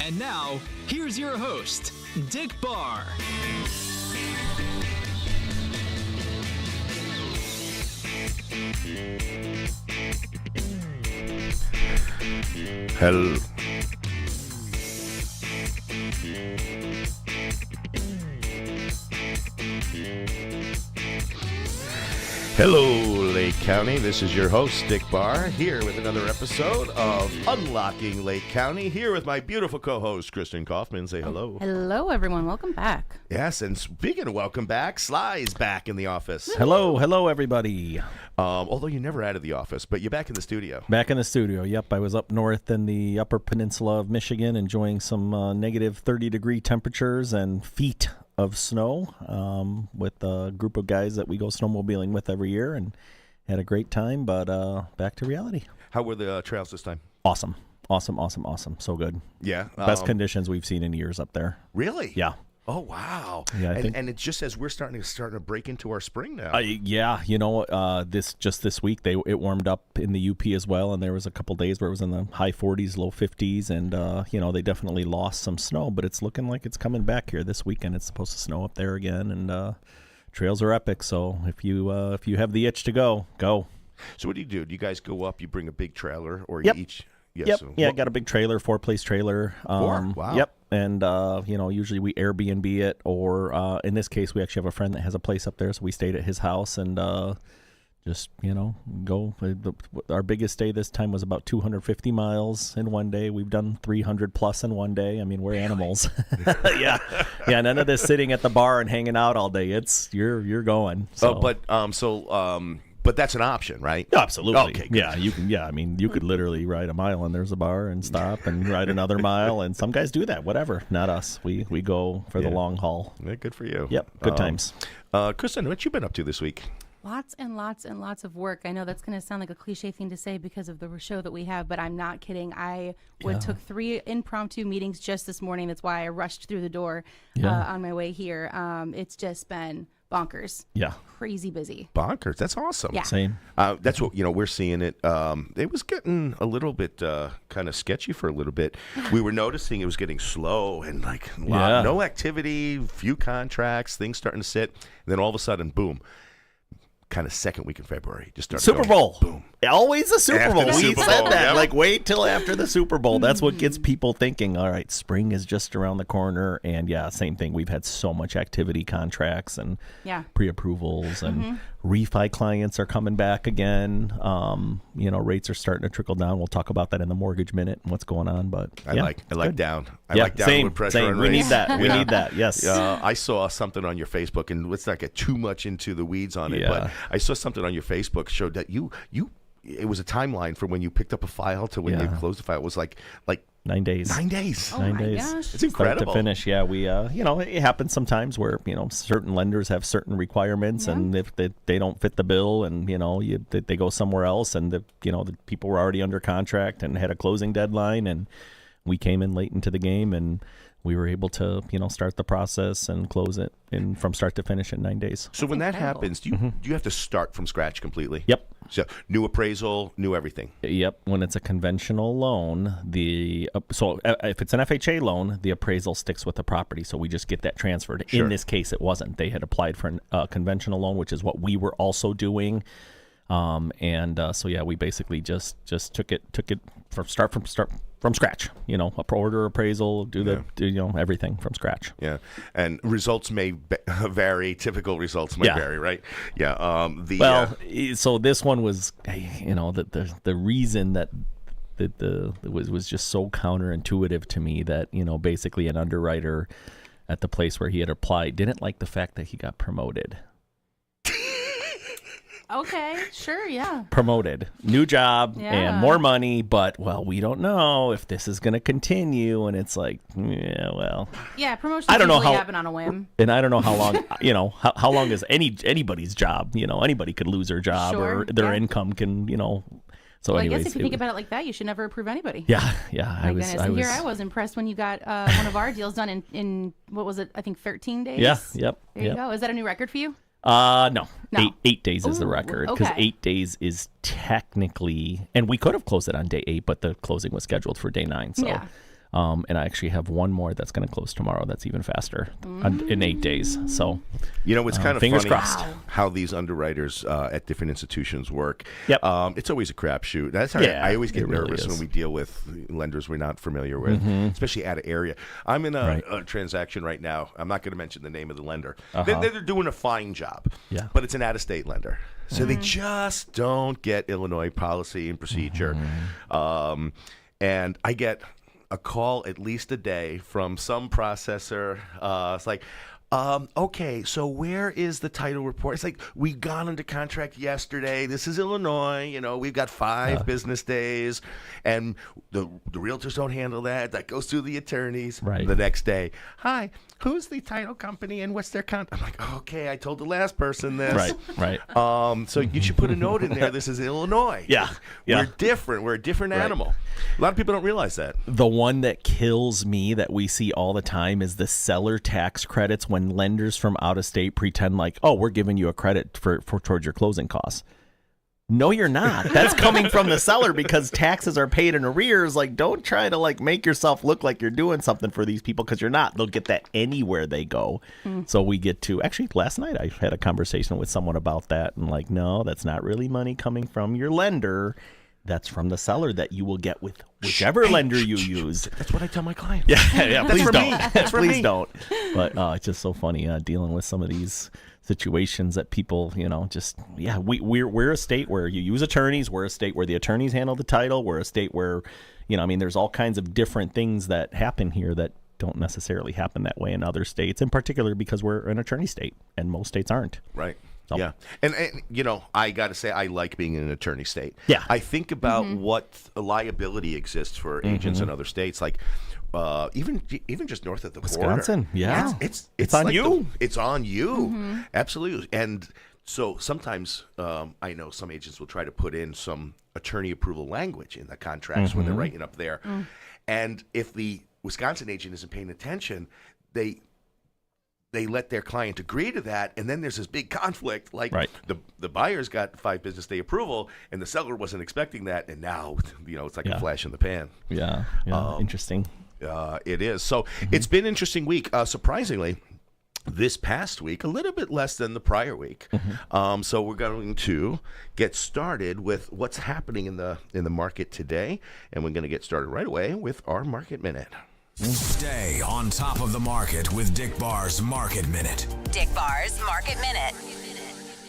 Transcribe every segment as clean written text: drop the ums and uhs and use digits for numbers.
And now, here's your host, Dick Barr. Hello. Hello, Lake County. This is your host, Dick Barr, here with another episode of Unlocking Lake County, here with my beautiful co-host, Christin Kaufman. Say hello. Hello, everyone. Welcome back. Yes, and speaking of welcome back, Sly's back in the office. Hello, everybody. Although you're never out of the office, but you're back in the studio. Back in the studio, yep. I was up north in the upper peninsula of Michigan enjoying some negative 30-degree temperatures and feet of snow with a group of guys that we go snowmobiling with every year, and had a great time, but back to reality. How were the trails this time? Awesome. So good. Yeah. Best conditions we've seen in years up there. Really? Yeah. Oh, wow. Yeah, and it's just as we're starting to break into our spring now. Yeah, you know, this week it warmed up in the UP as well, and there was a couple days where it was in the high 40s, low 50s, and you know, they definitely lost some snow, but it's looking like it's coming back here this weekend. It's supposed to snow up there again, and trails are epic. So if you have the itch to go. So what do? Do you guys go up? You bring a big trailer, or Yep. you each? Yes, yep. Yeah, I got a big trailer, 4-place trailer. Wow. Yep. And, you know, usually we Airbnb it, or in this case, we actually have a friend that has a place up there, so we stayed at his house and just, you know, go. Our biggest stay this time was about 250 miles in one day. We've done 300 plus in one day. I mean, we're animals. Yeah. None of this sitting at the bar and hanging out all day. It's you're going. So. But that's an option, right? Absolutely. Okay. Good. Yeah, you can. Yeah, I mean, you could literally ride a mile and there's a bar and stop and ride another mile, and some guys do that. Whatever. Not us. We go for the long haul. Yeah, good for you. Yep. Good times. Christin, what you been up to this week? Lots and lots and lots of work. I know that's going to sound like a cliche thing to say because of the show that we have, but I'm not kidding. I took 3 impromptu meetings just this morning. That's why I rushed through the door on my way here. It's just been bonkers. Yeah. Crazy busy. Bonkers. That's awesome. Yeah. Same. That's what, we're seeing it. It was getting a little bit kind of sketchy for a little bit. We were noticing it was getting slow and no activity, few contracts, things starting to sit. And then all of a sudden, boom. Kind of second week in February, just started Super Bowl. Boom. Always a Super After Bowl. the We Super said Bowl, that. yep. Wait till after the Super Bowl. That's what gets people thinking, all right, spring is just around the corner. And yeah, same thing. We've had so much activity, contracts and pre-approvals and refi clients are coming back again. Rates are starting to trickle down. We'll talk about that in the mortgage minute and what's going on. But I like down. I like same, downward pressure same. on We rates. need that. We need that. Yes. I saw something on your Facebook, and let's not get too much into the weeds on it, but I saw something on your Facebook showed that it was a timeline from when you picked up a file to when you closed the file. It was like 9 days. 9 days. Oh 9 my days. gosh. It's incredible. Start to finish. Yeah, we it happens sometimes where certain lenders have certain requirements, and if they don't fit the bill, and they go somewhere else, and the people were already under contract and had a closing deadline, and we came in late into the game, and we were able to start the process and close it from start to finish in 9 days. So when that happens, do you have to start from scratch completely? Yep. So new appraisal, new everything. Yep. When it's a conventional loan, if it's an FHA loan, the appraisal sticks with the property, so we just get that transferred. Sure. In this case, it wasn't. They had applied for a conventional loan, which is what we were also doing. We basically just took it from scratch. Order appraisal, do everything from scratch. Yeah, and results may vary. Typical results may vary, right? Yeah. So this one was, the reason that it was just so counterintuitive to me that basically an underwriter at the place where he had applied didn't like the fact that he got promoted. Okay, sure, yeah. Promoted, new job, and more money, but we don't know if this is going to continue, and it's like, promotions I don't know usually how happen on a whim. And I don't know how long, how long is anybody's job? Anybody could lose their job or their income can, So, I guess if you think about it like that, you should never approve anybody. Yeah. My goodness. And here I was impressed when you got one of our deals done in what was it? I think 13 days. Yeah. Yep. There you go. Is that a new record for you? No. No. Eight days is the record, because 8 days is technically, and we could have closed it on day 8, but the closing was scheduled for day 9. So, and I actually have one more that's going to close tomorrow. That's even faster in 8 days. So, it's kind of fingers funny crossed. How these underwriters at different institutions work. Yep. It's always a crapshoot. That's how I always get nervous when we deal with lenders we're not familiar with, especially out of area. I'm in a transaction right now. I'm not going to mention the name of the lender. They're doing a fine job, but it's an out-of-state lender. So they just don't get Illinois policy and procedure. And I get a call at least a day from some processor. It's like, okay, so where is the title report? It's like, we got under contract yesterday. This is Illinois. We've got 5 business days, and the realtors don't handle that. That goes through the attorneys. Right. The next day, hi, who's the title company and what's their I'm like, okay, I told the last person this. Right. So you should put a note in there. This is Illinois. Yeah. We're different. We're a different animal. A lot of people don't realize that. The one that kills me that we see all the time is the seller tax credits, when lenders from out of state pretend like, oh, we're giving you a credit for towards your closing costs. No, you're not. That's coming from the seller because taxes are paid in arrears. Like, don't try to make yourself look like you're doing something for these people, because you're not. They'll get that anywhere they go. So we get to, actually last night I had a conversation with someone about that, and no, that's not really money coming from your lender. That's from the seller that you will get with whichever lender you use. That's what I tell my clients. Yeah. Please don't. Please don't. But it's just so funny dealing with some of these situations that people, we're a state where you use attorneys. We're a state where the attorneys handle the title. We're a state where, there's all kinds of different things that happen here that don't necessarily happen that way in other states, in particular because we're an attorney state, and most states aren't. Right. So. Yeah. And I got to say, I like being in an attorney state. Yeah. I think about what liability exists for agents in other states, like even just north of the Wisconsin, border. yeah. It's on like you. It's on you. Absolutely. And so sometimes I know some agents will try to put in some attorney approval language in the contracts when they're writing up there. And if the Wisconsin agent isn't paying attention, they they let their client agree to that, and then there's this big conflict. Like the buyer's got 5 business day approval, and the seller wasn't expecting that, and now it's like a flash in the pan. Yeah, interesting. It is. So it's been an interesting week. Surprisingly, this past week, a little bit less than the prior week. So we're going to get started with what's happening in the market today, and we're going to get started right away with our Market Minute. Stay on top of the market with Dick Barr's Market Minute. Dick Barr's Market Minute.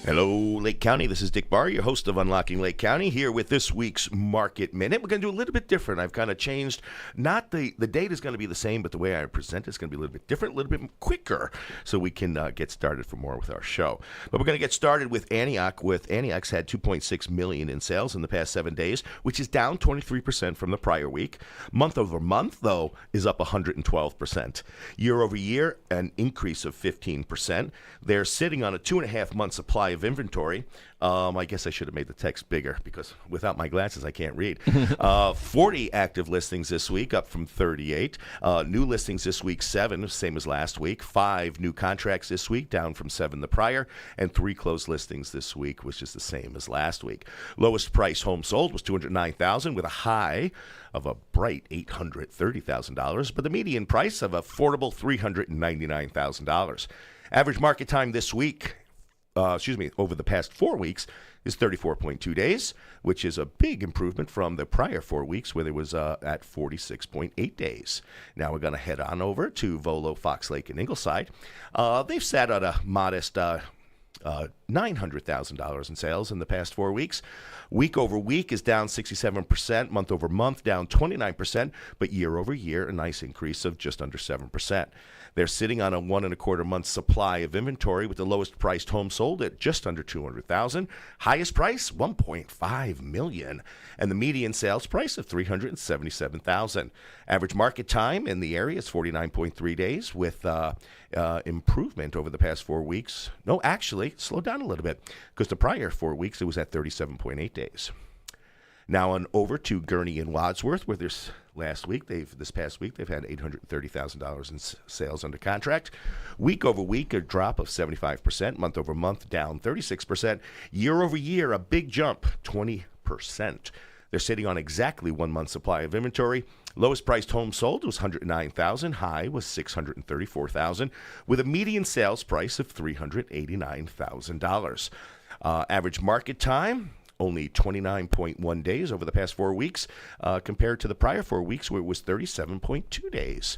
Hello, Lake County. This is Dick Barr, your host of Unlocking Lake County, here with this week's Market Minute. We're going to do a little bit different. I've kind of changed. Not the date is going to be the same, but the way I present it is going to be a little bit different, a little bit quicker, so we can get started for more with our show. But we're going to get started with Antioch. Antioch's had $2.6 million in sales in the past 7 days, which is down 23% from the prior week. Month over month, though, is up 112%. Year over year, an increase of 15%. They're sitting on a 2.5-month supply of inventory. I guess I should have made the text bigger because without my glasses I can't read. 40 active listings this week, up from 38. New listings this week, 7, same as last week. 5 new contracts this week, down from 7 the prior. And 3 closed listings this week, which is the same as last week. Lowest price home sold was $209,000 with a high of a bright $830,000, but the median price of affordable $399,000. Average market time this week, over the past 4 weeks, is 34.2 days, which is a big improvement from the prior 4 weeks where there was at 46.8 days. Now we're going to head on over to Volo, Fox Lake, and Ingleside. They've sat at a modest $900,000 in sales in the past 4 weeks. Week over week is down 67%, month over month down 29%, but year over year a nice increase of just under 7%. They're sitting on a 1.25 month supply of inventory with the lowest priced home sold at just under $200,000. Highest price, $1.5 million. And the median sales price of $377,000. Average market time in the area is 49.3 days with improvement over the past 4 weeks. No, actually, slowed down a little bit because the prior 4 weeks it was at 37.8 days. Now on over to Gurney and Wadsworth, where this past week they've had $830,000 in sales under contract. Week over week, a drop of 75%. Month over month, down 36%. Year over year, a big jump, 20%. They're sitting on exactly 1 month supply of inventory. Lowest priced home sold was $109,000. High was $634,000, with a median sales price of $389,000. Average market time, only 29.1 days over the past 4 weeks, compared to the prior 4 weeks where it was 37.2 days.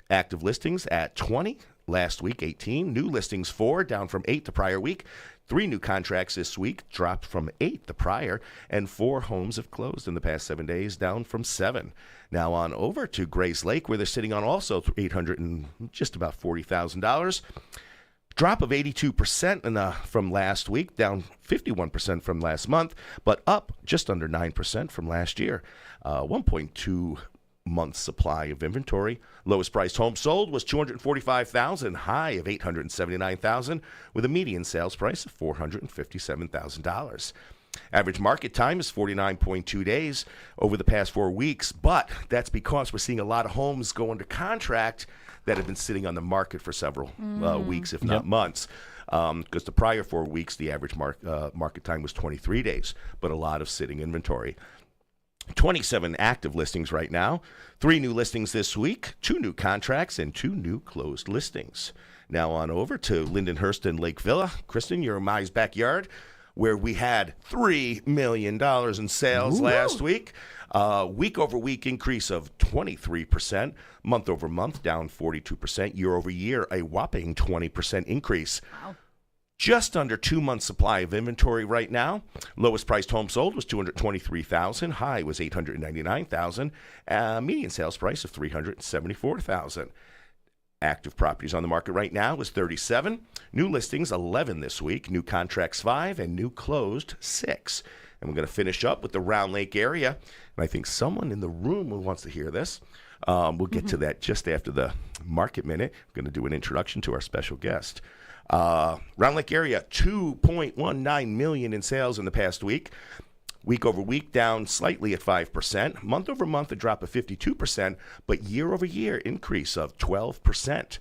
Active listings at 20. Last week, 18. New listings, 4, down from 8 the prior week. 3 new contracts this week, dropped from 8 the prior. And 4 homes have closed in the past 7 days, down from 7. Now on over to Grace Lake, where they're sitting on also $800 and just about $40,000. Drop of 82% from last week, down 51% from last month, but up just under 9% from last year. 1.2 month supply of inventory. Lowest priced home sold was $245,000, high of $879,000, with a median sales price of $457,000. Average market time is 49.2 days over the past 4 weeks, but that's because we're seeing a lot of homes go under contract that have been sitting on the market for several weeks, if not months. Because the prior 4 weeks, the average market time was 23 days, but a lot of sitting inventory. 27 active listings right now, 3 new listings this week, 2 new contracts, and 2 new closed listings. Now on over to Lindenhurst and Lake Villa. Christin, you're in my backyard, where we had $3 million in sales last week. Week over week increase of 23%. Month over month down 42%. Year over year a whopping 20% increase. Wow. Just under 2 months supply of inventory right now. Lowest priced home sold was $223,000. High was $899,000. Median sales price of $374,000. Active properties on the market right now is 37. New listings, 11 this week. New contracts, 5. And new closed, 6. And we're going to finish up with the Round Lake area. And I think someone in the room who wants to hear this. We'll get to that just after the Market Minute. We're going to do an introduction to our special guest. Round Lake area, $2.19 million in sales in the past week. Week over week, down slightly at 5%. Month over month, a drop of 52%, but year over year, increase of 12%.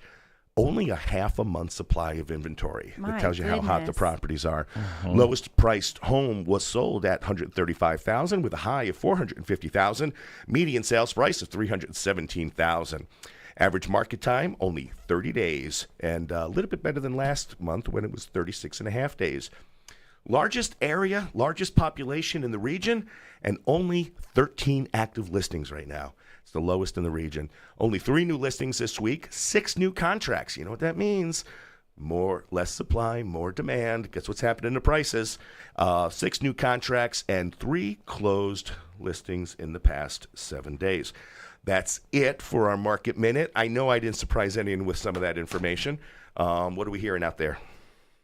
only a half a month's supply of inventory. That tells you how hot the properties are. Lowest priced home was sold at $135,000 with a high of $450,000. Median sales price of $317,000. Average market time, only 30 days, and a little bit better than last month when it was 36 and a half days. Largest area, largest population in the region, and only 13 active listings right now. It's the lowest in the region. Only 3 new listings this week, 6 new contracts. You know what that means? Less supply, more demand. Guess what's happening to prices? 6 new contracts and 3 closed listings in the past 7 days. That's it for our Market Minute. I know I didn't surprise anyone with some of that information. What are we hearing out there?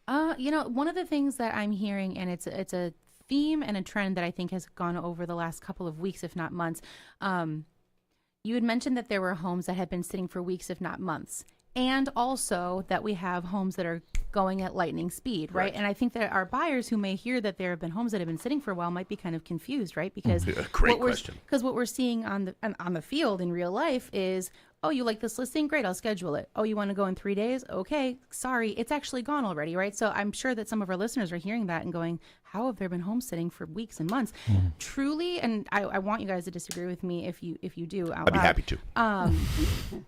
One of the things that I'm hearing, and it's a theme and a trend that I think has gone over the last couple of weeks, if not months. You had mentioned that there were homes that had been sitting for weeks, if not months. And also that we have homes that are going at lightning speed, right? And I think that our buyers who may hear that there have been homes that have been sitting for a while might be kind of confused, right? Because great question. Because what we're seeing on the field in real life is, oh, you like this listing? Great, I'll schedule it. Oh, you want to go in 3 days? Okay, sorry, it's actually gone already, right? So I'm sure that some of our listeners are hearing that and going, how have there been homes sitting for weeks and months? Truly, and I want you guys to disagree with me if you do. I'd be happy to.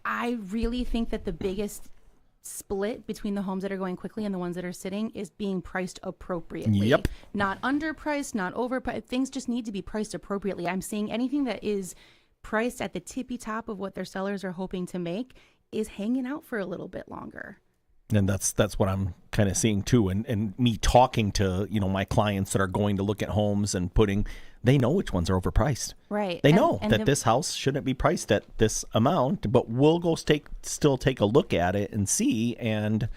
I really think that the biggest split between the homes that are going quickly and the ones that are sitting is being priced appropriately. Yep. Not underpriced, not overpriced. Things just need to be priced appropriately. I'm seeing anything that is priced at the tippy top of what their sellers are hoping to make is hanging out for a little bit longer. And that's what I'm kind of seeing too. And me talking to, my clients that are going to look at homes and they know which ones are overpriced. Right. They know that this house shouldn't be priced at this amount, but we'll go still take a look at it and see. And,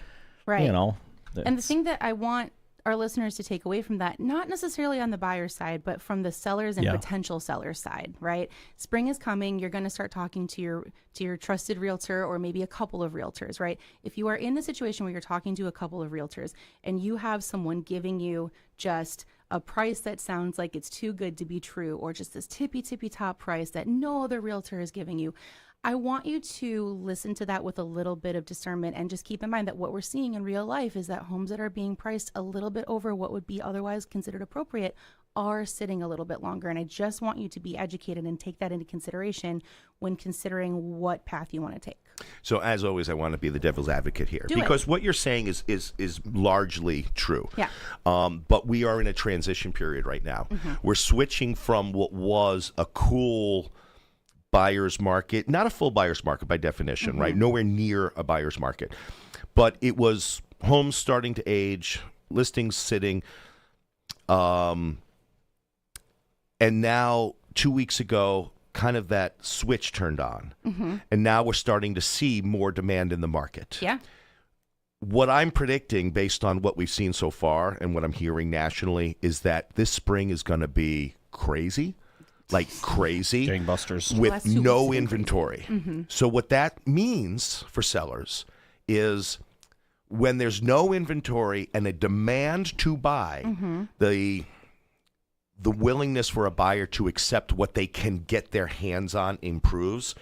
and the thing that I want our listeners to take away from that, not necessarily on the buyer side, but from the sellers and potential sellers side, right? Spring is coming. You're going to start talking to your trusted realtor or maybe a couple of realtors, right? If you are in the situation where you're talking to a couple of realtors and you have someone giving you just a price that sounds like it's too good to be true, or just this tippy top price that no other realtor is giving you, I want you to listen to that with a little bit of discernment and just keep in mind that what we're seeing in real life is that homes that are being priced a little bit over what would be otherwise considered appropriate are sitting a little bit longer. And I just want you to be educated and take that into consideration when considering what path you want to take. So as always, I want to be the devil's advocate here because what you're saying is largely true. Yeah. But we are in a transition period right now. We're switching from what was a cool buyer's market, not a full buyer's market by definition, right? Nowhere near a buyer's market. But it was homes starting to age, listings sitting. And now 2 weeks ago, kind of that switch turned on. And now we're starting to see more demand in the market. Yeah. What I'm predicting based on what we've seen so far and what I'm hearing nationally is that this spring is going to be crazy. Like crazy, gangbusters, with no inventory. So what that means for sellers is when there's no inventory and a demand to buy, the willingness for a buyer to accept what they can get their hands on improves,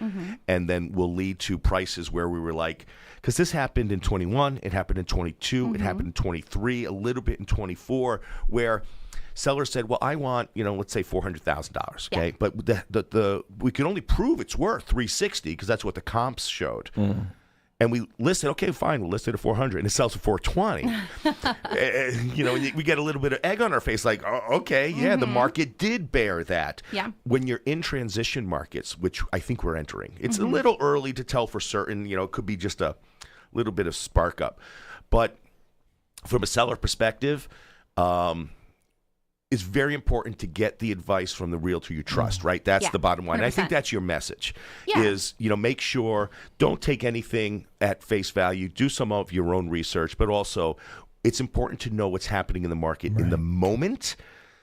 and then will lead to prices where we were like, because this happened in 21, it happened in 22, it happened in 23, a little bit in 24, where sellers said, well, I want, let's say $400,000, okay? Yeah. But the we can only prove it's worth $360 because that's what the comps showed. And we listed, okay, fine, we'll list it at $400, and it sells for $420. We get a little bit of egg on our face, like, oh, okay, yeah, the market did bear that. Yeah. When you're in transition markets, which I think we're entering, it's a little early to tell for certain. It could be just a little bit of spark up. But from a seller perspective, it's very important to get the advice from the realtor you trust, right? That's the bottom line. 100%. I think that's your message is, make sure, don't take anything at face value. Do some of your own research, but also it's important to know what's happening in the market in the moment.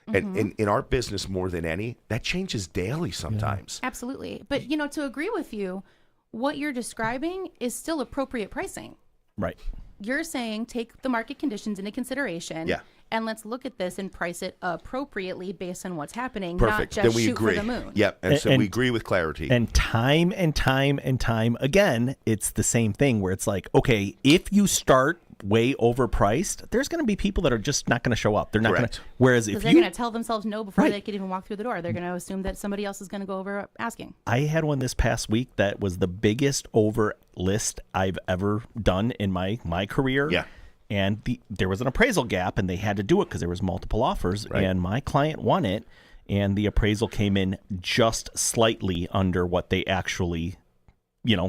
And in our business, more than any, that changes daily sometimes. Yeah. Absolutely. But, to agree with you, what you're describing is still appropriate pricing. Right. You're saying take the market conditions into consideration and let's look at this and price it appropriately based on what's happening, Perfect. not just then we shoot agree. for the moon. Yep, and so we agree with clarity. And time again, it's the same thing where it's like, okay, if you start way overpriced, there's going to be people that are just not going to show up. They're not going to. Whereas if they're going to tell themselves no before they could even walk through the door. They're going to assume that somebody else is going to go over asking. I had one this past week that was the biggest over list I've ever done in my career. Yeah. And there was an appraisal gap, and they had to do it because there was multiple offers, Right. and my client won it, and the appraisal came in just slightly under what they actually,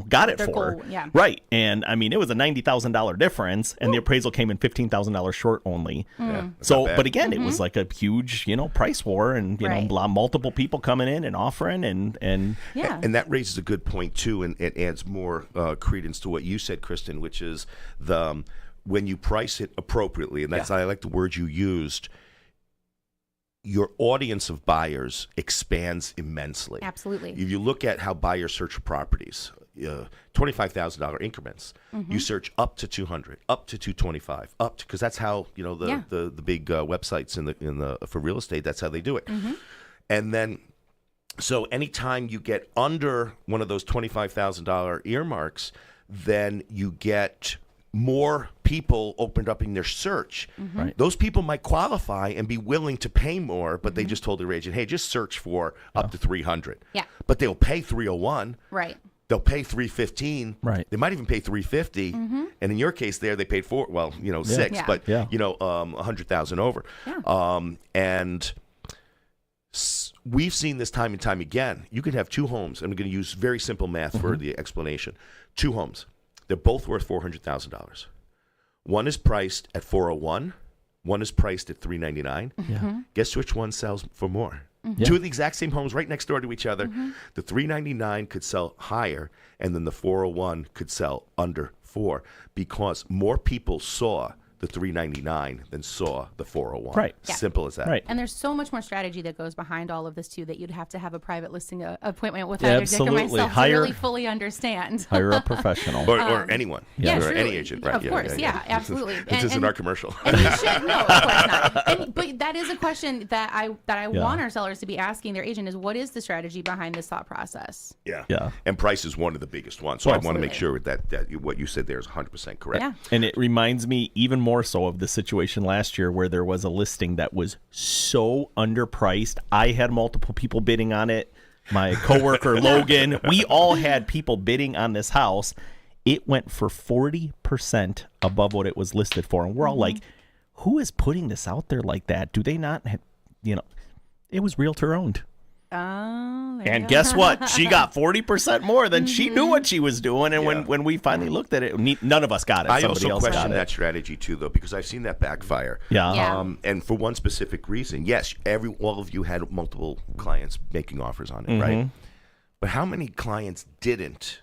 got it Their for. goal, yeah. Right. And I mean, it was a $90,000 difference, and the appraisal came in $15,000 short only. Yeah, So, but again, it was like a huge, price war, and Right. multiple people coming in and offering, and Yeah. And that raises a good point too, and it adds more credence to what you said, Christin, which is when you price it appropriately, and that's I like the word you used. Your audience of buyers expands immensely. Absolutely. If you look at how buyers search for properties, $25,000 increments, you search up to 200, up to 225, up to because that's how the big websites in the for real estate. That's how they do it. And then, so anytime you get under one of those $25,000 earmarks, then you get more people opened up in their search. Right. Those people might qualify and be willing to pay more, but they just told their agent, hey, just search for up to 300. Yeah. But they'll pay 301. Right. They'll pay 315. Right. They might even pay 350. And in your case there, they paid 6, Yeah. but, Yeah. 100,000 over. Yeah. And we've seen this time and time again. You could have two homes. I'm going to use very simple math for the explanation. Two homes. They're both worth $400,000. One is priced at $401. One is priced at $399. Yeah. Guess which one sells for more? Two of the exact same homes right next door to each other. The $399 could sell higher, and then the $401 could sell under $4 because more people saw the $399 than saw the $401. Right. Yeah. Simple as that. Right. And there's so much more strategy that goes behind all of this too that you'd have to have a private listing appointment with either Dick or Absolutely. myself to really fully understand. Hire a professional. Or anyone. Yeah, or truly. any agent. Right. Of course, yeah, absolutely. This isn't our commercial. And you should no, of course not. But that is a question that I want our sellers to be asking their agent is what is the strategy behind this thought process? Yeah. Yeah. And price is one of the biggest ones. So I want to make sure that what you said there is 100% correct. Yeah. And it reminds me even more so of the situation last year where there was a listing that was so underpriced. I had multiple people bidding on it. My coworker Logan, we all had people bidding on this house. It went for 40% above what it was listed for. And we're all like, who is putting this out there like that? Do they not have, it was realtor owned. Oh, And guess what? She got 40% more than she knew what she was doing. And when we finally looked at it, none of us got it. I Somebody also else question got that it. strategy too, though, because I've seen that backfire. Yeah. Yeah. And for one specific reason, yes, all of you had multiple clients making offers on it, right? But how many clients didn't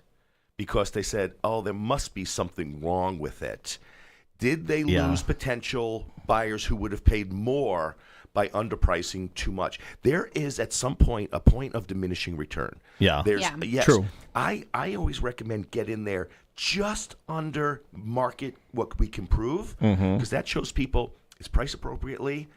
because they said, "Oh, there must be something wrong with it"? Did they lose potential buyers who would have paid more by underpricing too much? There is at some point a point of diminishing return. Yeah. Yes. True. I always recommend get in there just under market what we can prove because that shows people it's priced appropriately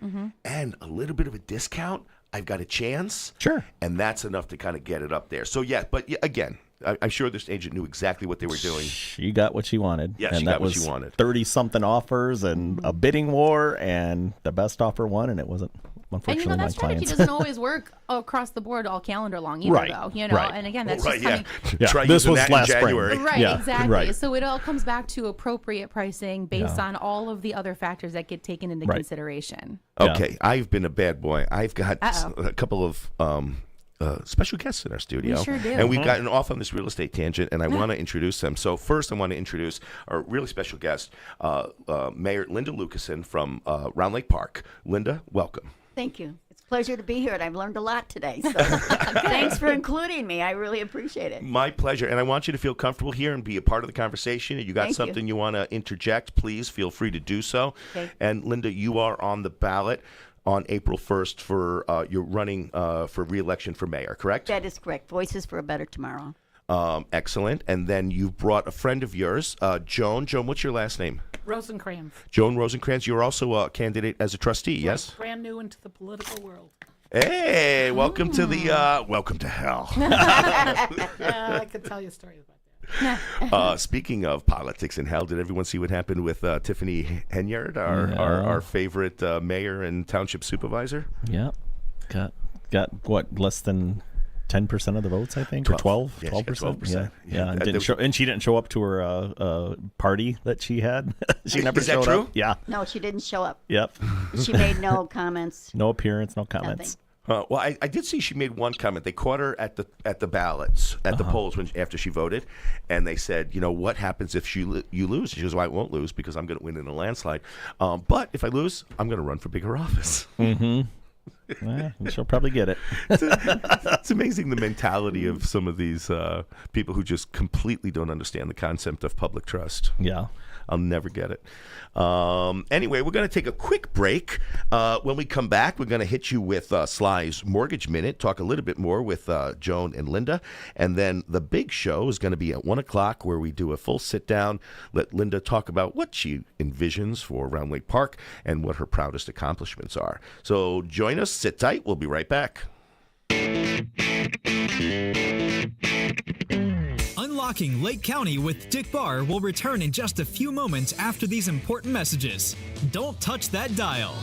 and a little bit of a discount. I've got a chance. Sure. And that's enough to kind of get it up there. So, but again, I'm sure this agent knew exactly what they were doing. She got what she wanted. Yeah, and she that got what was she wanted. 30-something offers and a bidding war, and the best offer won, and it wasn't, And unfortunately, that my strategy clients. doesn't always work across the board all calendar long either, Right, though. right. And again, that's Right, just coming. Try This using was that last in spring. January. Right, Yeah, exactly. right. So it all comes back to appropriate pricing based on all of the other factors that get taken into consideration. Okay, I've been a bad boy. I've got Uh-oh. a couple of special guests in our studio. We sure do. And we've gotten off on this real estate tangent, and I want to introduce them. So first, I want to introduce our really special guest, Mayor Linda Lucassen from Round Lake Park. Linda, welcome. Thank you. It's a pleasure to be here, and I've learned a lot today. So thanks for including me. I really appreciate it. My pleasure. And I want you to feel comfortable here and be a part of the conversation. If you got Thank something you want to interject, please feel free to do so. Okay. And Linda, you are on the ballot on April 1st for you're running for re-election for mayor, correct? That is correct. Voices for a Better Tomorrow. Excellent. And then you've brought a friend of yours, Joan. Joan, what's your last name? Rosencrantz. Joan Rosencrantz, you're also a candidate as a trustee, yes? Brand new into the political world. Hey, welcome to welcome to hell. I could tell you stories about that. Speaking of politics and hell, did everyone see what happened with Tiffany Henyard, our favorite mayor and township supervisor? Yeah, got what, less than 10% of the votes, I think, 12. or 12%. 12%. Yeah. And she didn't show up to her party that she had. She never showed true? up. Yeah. No, she didn't show up. Yep. She made no comments. No appearance, no comments. Nothing. Well, I did see she made one comment. They caught her at the ballots, at the polls after she voted, and they said, what happens if you lose? She goes, well, I won't lose because I'm going to win in a landslide. But if I lose, I'm going to run for bigger office. Mm-hmm. Well, she'll probably get it. It's amazing the mentality of some of these people who just completely don't understand the concept of public trust. Yeah. I'll never get it. Anyway, we're going to take a quick break. When we come back, we're going to hit you with Sly's Mortgage Minute, talk a little bit more with Joan and Linda. And then the big show is going to be at 1 o'clock where we do a full sit-down, let Linda talk about what she envisions for Round Lake Park and what her proudest accomplishments are. So join us, sit tight, we'll be right back. Unlocking Lake County with Dick Barr will return in just a few moments after these important messages. Don't touch that dial.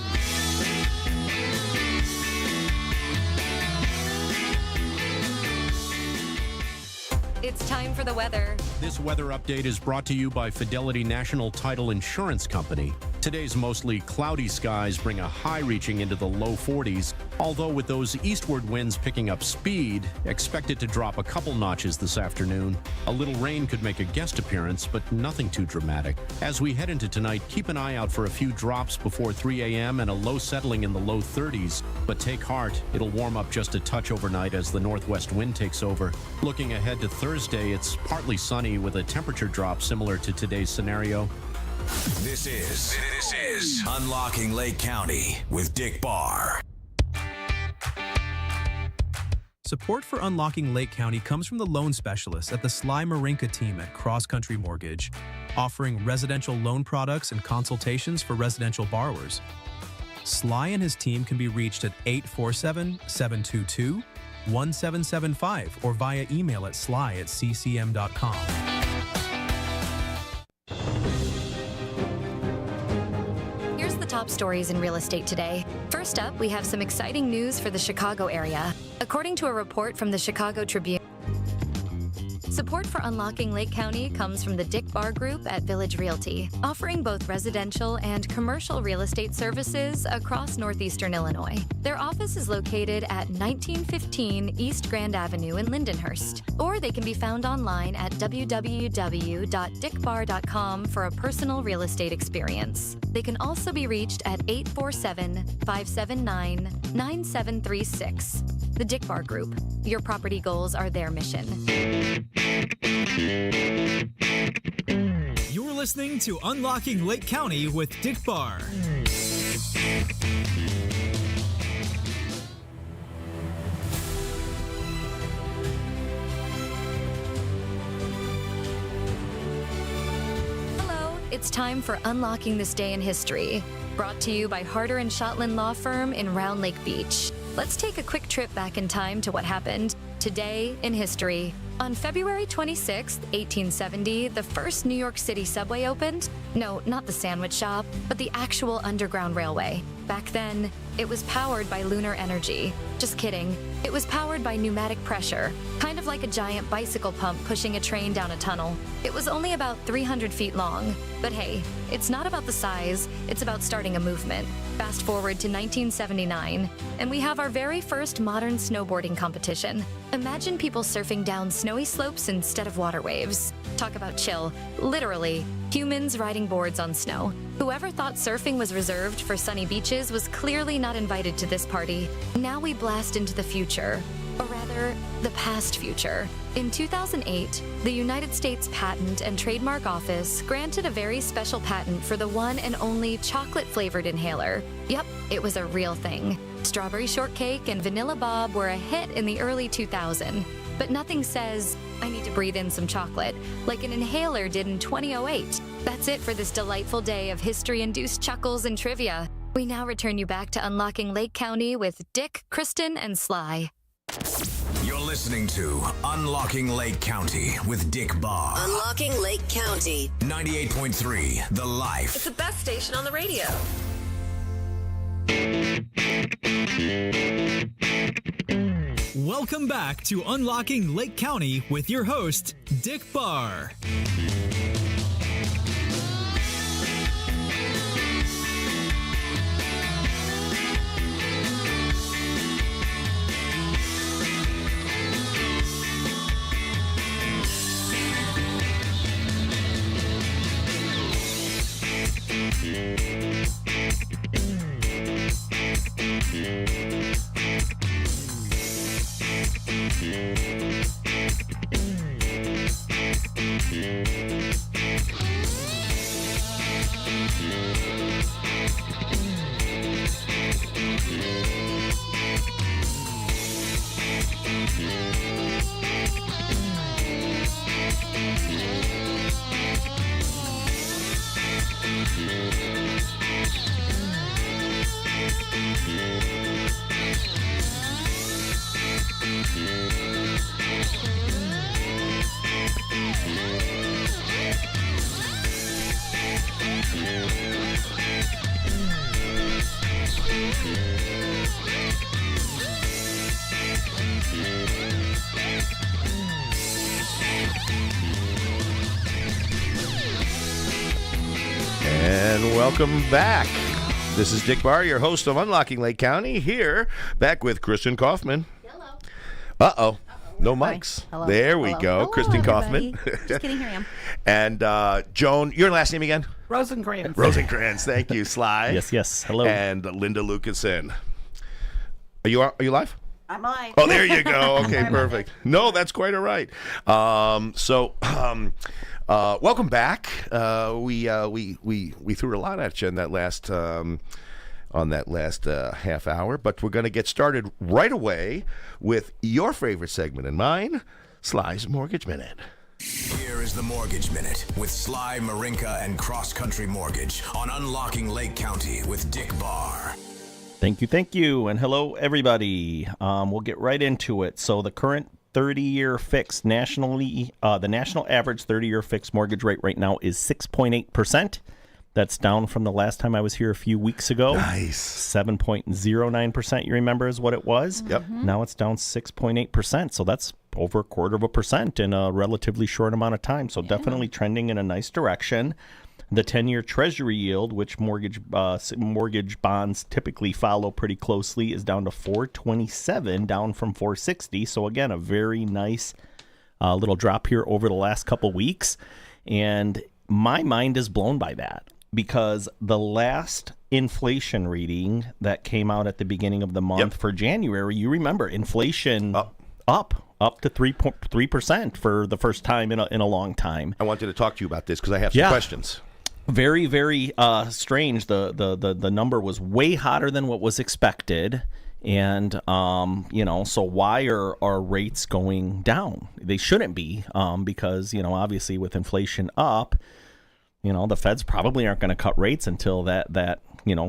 It's time for the weather. This weather update is brought to you by Fidelity National Title Insurance Company. Today's mostly cloudy skies bring a high reaching into the low 40s, although with those eastward winds picking up speed, expect it to drop a couple notches this afternoon. A little rain could make a guest appearance, but nothing too dramatic. As we head into tonight, keep an eye out for a few drops before 3 a.m. and a low settling in the low 30s. But take heart, it'll warm up just a touch overnight as the northwest wind takes over. Looking ahead to Thursday, it's partly sunny with a temperature drop similar to today's scenario. This is Unlocking Lake County with Dick Barr. Support for Unlocking Lake County comes from the loan specialists at the Sly Marinca team at Cross Country Mortgage, offering residential loan products and consultations for residential borrowers. Sly and his team can be reached at 847-722-1775 or via email at sly@ccm.com. Top stories in real estate today. First up, we have some exciting news for the Chicago area. According to a report from the Chicago Tribune, support for Unlocking Lake County comes from the Dick Barr Group at Village Realty, offering both residential and commercial real estate services across northeastern Illinois. Their office is located at 1915 East Grand Avenue in Lindenhurst, or they can be found online at www.dickbarr.com for a personal real estate experience. They can also be reached at 847-579-9736. The Dick Barr Group. Your property goals are their mission. You're listening to Unlocking Lake County with Dick Barr. Hello, it's time for Unlocking This Day in History. Brought to you by Harder & Shotland Law Firm in Round Lake Beach. Let's take a quick trip back in time to what happened today in history. On February 26, 1870, the first New York City subway opened. No, not the sandwich shop, but the actual Underground Railway. Back then, it was powered by lunar energy. Just kidding. It was powered by pneumatic pressure, kind of like a giant bicycle pump pushing a train down a tunnel. It was only about 300 feet long. But hey, it's not about the size, it's about starting a movement. Fast forward to 1979, and we have our very first modern snowboarding competition. Imagine people surfing down snowy slopes instead of water waves. Talk about chill. Literally, humans riding boards on snow. Whoever thought surfing was reserved for sunny beaches was clearly not invited to this party. Now we blast into the future. Or rather, the past future. In 2008, the United States Patent and Trademark Office granted a very special patent for the one and only chocolate-flavored inhaler. Yep, it was a real thing. Strawberry shortcake and vanilla bob were a hit in the early 2000s. But nothing says, I need to breathe in some chocolate, like an inhaler did in 2008. That's it for this delightful day of history-induced chuckles and trivia. We now return you back to Unlocking Lake County with Dick, Christin, and Sly. You're listening to Unlocking Lake County with Dick Barr. Unlocking Lake County. 98.3 The Life. It's the best station on the radio. Welcome back to Unlocking Lake County with your host, Dick Barr. And welcome back. This is Dick Barr, your host of Unlocking Lake County, here back with Christin Kaufman. Hello. Uh-oh. No mics. Hello. There we Hello. go. Hello, Christin Kaufman. Just kidding, here I am. And Joan, your last name again? Rosencrantz. Rosencrantz. Thank you, Sly. Yes. Hello. And Linda Lucassen. Are you live? I'm live. Oh, there you go. Okay, perfect. No, that's quite all right. Welcome back. We threw a lot at you in that last half hour, but we're going to get started right away with your favorite segment and mine, Sly's Mortgage Minute. Here is the Mortgage Minute with Sly Marinca and Cross Country Mortgage on Unlocking Lake County with Dick Barr. Thank you, and hello, everybody. We'll get right into it. So the current 30-year fixed nationally, the national average 30-year fixed mortgage rate right now is 6.8%. That's down from the last time I was here a few weeks ago. Nice. 7.09%, you remember, is what it was. Yep. Now it's down 6.8%. So that's over 0.25% in a relatively short amount of time. So definitely trending in a nice direction. The 10-year Treasury yield, which mortgage bonds typically follow pretty closely, is down to 4.27, down from 4.60. So again, a very nice little drop here over the last couple weeks. And my mind is blown by that, because the last inflation reading that came out at the beginning of the month for January, you remember inflation up to 3% for the first time in a long time. I wanted to talk to you about this because I have some questions. Very, very strange. The number was way hotter than what was expected. And, so why are rates going down? They shouldn't be, because, obviously with inflation up, the feds probably aren't going to cut rates until that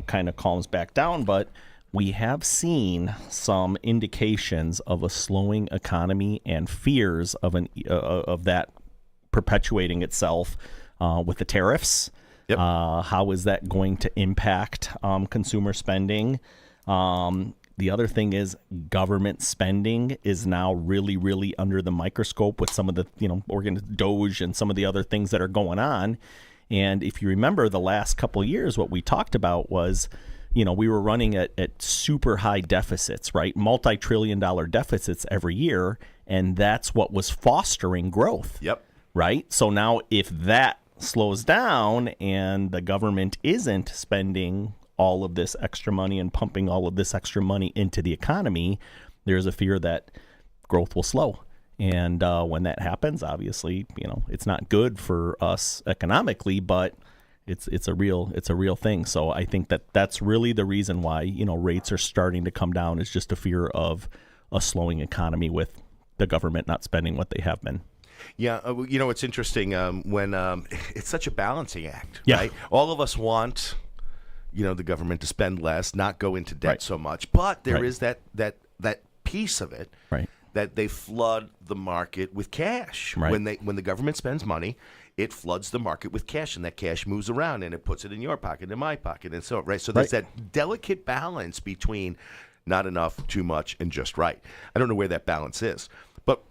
kind of calms back down. But we have seen some indications of a slowing economy and fears of that perpetuating itself with the tariffs. Yep. How is that going to impact consumer spending? The other thing is government spending is now really, really under the microscope with some of the, Doge and some of the other things that are going on. And if you remember the last couple of years, what we talked about was, we were running at super high deficits, right? Multi-trillion-dollar deficits every year. And that's what was fostering growth. Yep. Right? So now if that slows down and the government isn't spending all of this extra money and pumping all of this extra money into the economy, there's a fear that growth will slow. And when that happens, obviously, it's not good for us economically, but it's a real thing. So I think that's really the reason why, rates are starting to come down, is just a fear of a slowing economy with the government not spending what they have been. Yeah, it's interesting when it's such a balancing act, Yeah. right? All of us want, the government to spend less, not go into debt so much, but there is that piece of it, right, that they flood the market with cash. Right. When the government spends money, it floods the market with cash, and that cash moves around, and it puts it in your pocket, in my pocket, and so right. So there's that delicate balance between not enough, too much, and just right. I don't know where that balance is, but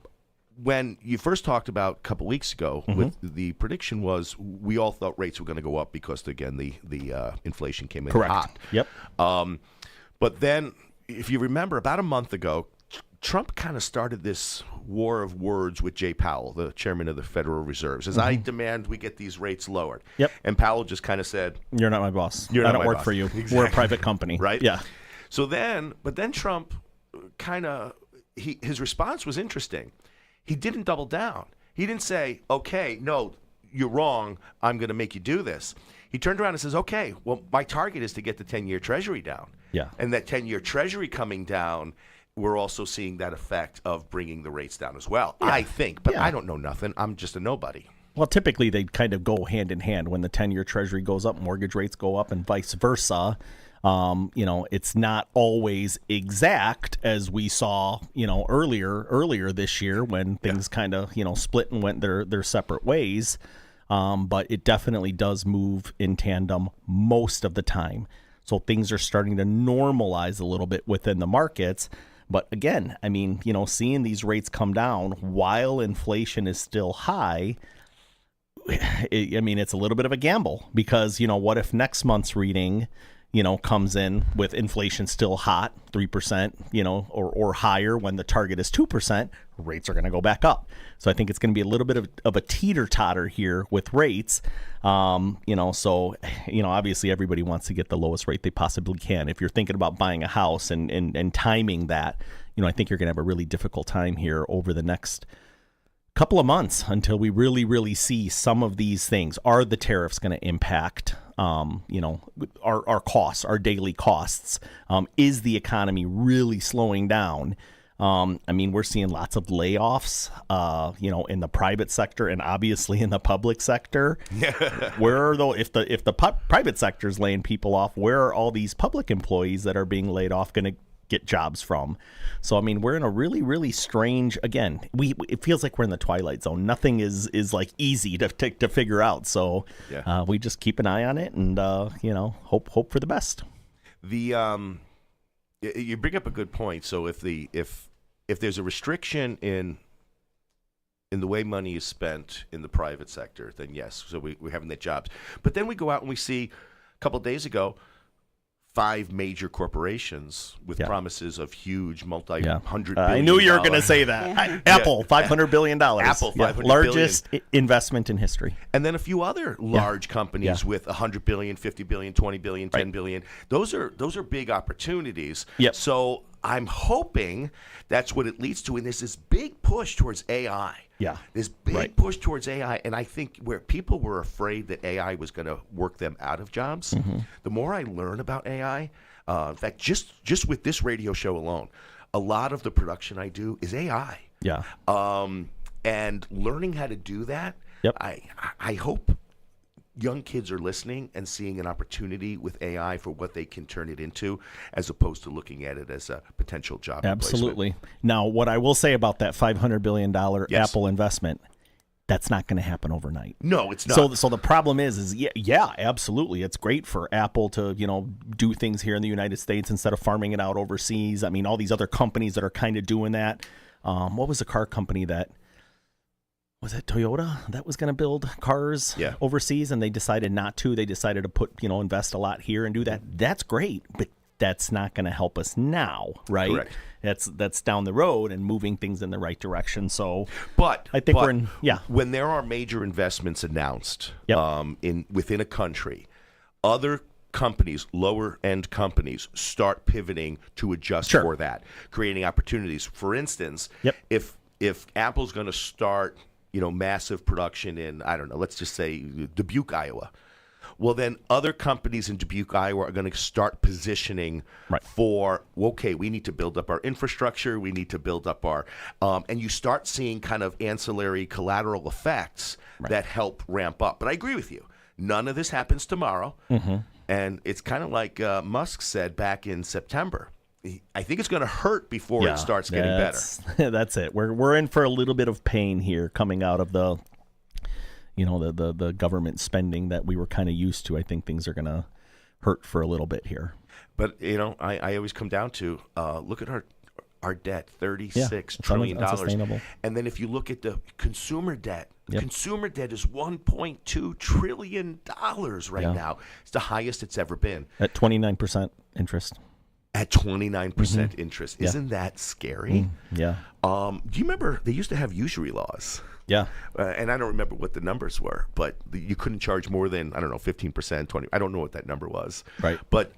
when you first talked about a couple weeks ago, with the prediction was we all thought rates were going to go up because again the inflation came in hot. Yep. But then, if you remember, about a month ago, Trump kind of started this war of words with Jay Powell, the chairman of the Federal Reserve. Says, I demand we get these rates lowered. Yep. And Powell just kind of said, "You're not my boss. I don't work for you. Exactly. We're a private company." Right? Yeah. So then Trump kind of, his response was interesting. He didn't double down. He didn't say, okay, no, you're wrong. I'm going to make you do this. He turned around and says, okay, well, my target is to get the 10-year Treasury down. Yeah. And that 10-year Treasury coming down, we're also seeing that effect of bringing the rates down as well, I think. But I don't know nothing. I'm just a nobody. Well, typically they kind of go hand in hand. When the 10-year Treasury goes up, mortgage rates go up, and vice versa. It's not always exact, as we saw, earlier this year when things kind of, split and went their separate ways. But it definitely does move in tandem most of the time. So things are starting to normalize a little bit within the markets. But again, I mean, seeing these rates come down while inflation is still high, it's a little bit of a gamble because, what if next month's reading, comes in with inflation still hot, 3%, or higher when the target is 2%, rates are going to go back up. So I think it's going to be a little bit of a teeter-totter here with rates. Obviously everybody wants to get the lowest rate they possibly can. If you're thinking about buying a house and timing that, I think you're going to have a really difficult time here over the next couple of months until we really, really see some of these things. Are the tariffs going to impact, our costs, our daily costs? Is the economy really slowing down? We're seeing lots of layoffs, in the private sector and obviously in the public sector. Where are if the private sector is laying people off, where are all these public employees that are being laid off going to get jobs from? So we're in a really, really strange, again, it feels like we're in the twilight zone. Nothing is like easy to figure out. So we just keep an eye on it and hope for the best. You bring up a good point. So if there's a restriction in the way money is spent in the private sector, then yes, so we're having that jobs. But then we go out and we see a couple of days ago 5 major corporations with promises of huge multi-hundred billion. I knew you were going to say that. Apple, $500 billion. Apple, $500 largest investment in history. And then a few other large companies with $100 billion, $50 billion, $20 billion, $10 billion. Those are big opportunities. Yep. So I'm hoping that's what it leads to. And there's this big push towards AI. Yeah. This big push towards AI. And I think where people were afraid that AI was going to work them out of jobs, the more I learn about AI, in fact, just with this radio show alone, a lot of the production I do is AI. Yeah. And learning how to do that, I hope young kids are listening and seeing an opportunity with AI for what they can turn it into, as opposed to looking at it as a potential job Absolutely. replacement. Now, what I will say about that $500 billion Apple investment, that's not going to happen overnight. No, it's not. So the problem is absolutely. It's great for Apple to, do things here in the United States instead of farming it out overseas. I mean, all these other companies that are kind of doing that. What was the car company that, was it Toyota that was going to build cars overseas, and they decided not to? They decided to put, invest a lot here and do that. That's great, but that's not going to help us now, right? Correct. That's down the road and moving things in the right direction. So, but I think we're in, when there are major investments announced within a country, other companies, lower end companies, start pivoting to adjust for that, creating opportunities. For instance, if Apple's going to start massive production in, I don't know, let's just say Dubuque, Iowa. well, then other companies in Dubuque, Iowa are going to start positioning for, okay, we need to build up our infrastructure. We need to build up our, and you start seeing kind of ancillary collateral effects that help ramp up. But I agree with you. None of this happens tomorrow. And it's kind of like Musk said back in September. I think it's going to hurt before it starts getting better. That's it. We're in for a little bit of pain here coming out of the, the government spending that we were kind of used to. I think things are going to hurt for a little bit here. But, I always come down to look at our debt, $36 trillion. And then if you look at the consumer debt, consumer debt is $1.2 trillion right now. It's the highest it's ever been. At 29% interest. At 29% interest. Isn't that scary? Yeah. Do you remember they used to have usury laws? Yeah. And I don't remember what the numbers were, but you couldn't charge more than, 15%, 20%. I don't know what that number was. Right. But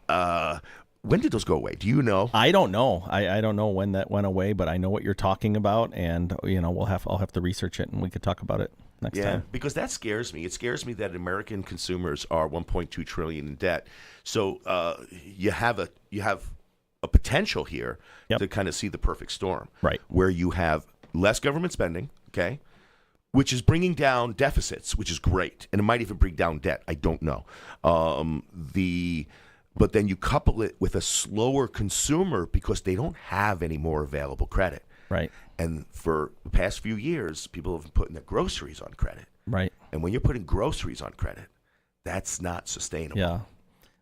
when did those go away? Do you know? I don't know. I don't know when that went away, but I know what you're talking about, and I'll have to research it, and we could talk about it next time. Because that scares me. It scares me that American consumers are $1.2 trillion in debt. So you have a potential here to kind of see the perfect storm, right? Where you have less government spending, okay, which is bringing down deficits, which is great, and it might even bring down debt. I don't know. But then you couple it with a slower consumer because they don't have any more available credit. Right. And for the past few years, people have been putting their groceries on credit. Right. And when you're putting groceries on credit, that's not sustainable. Yeah.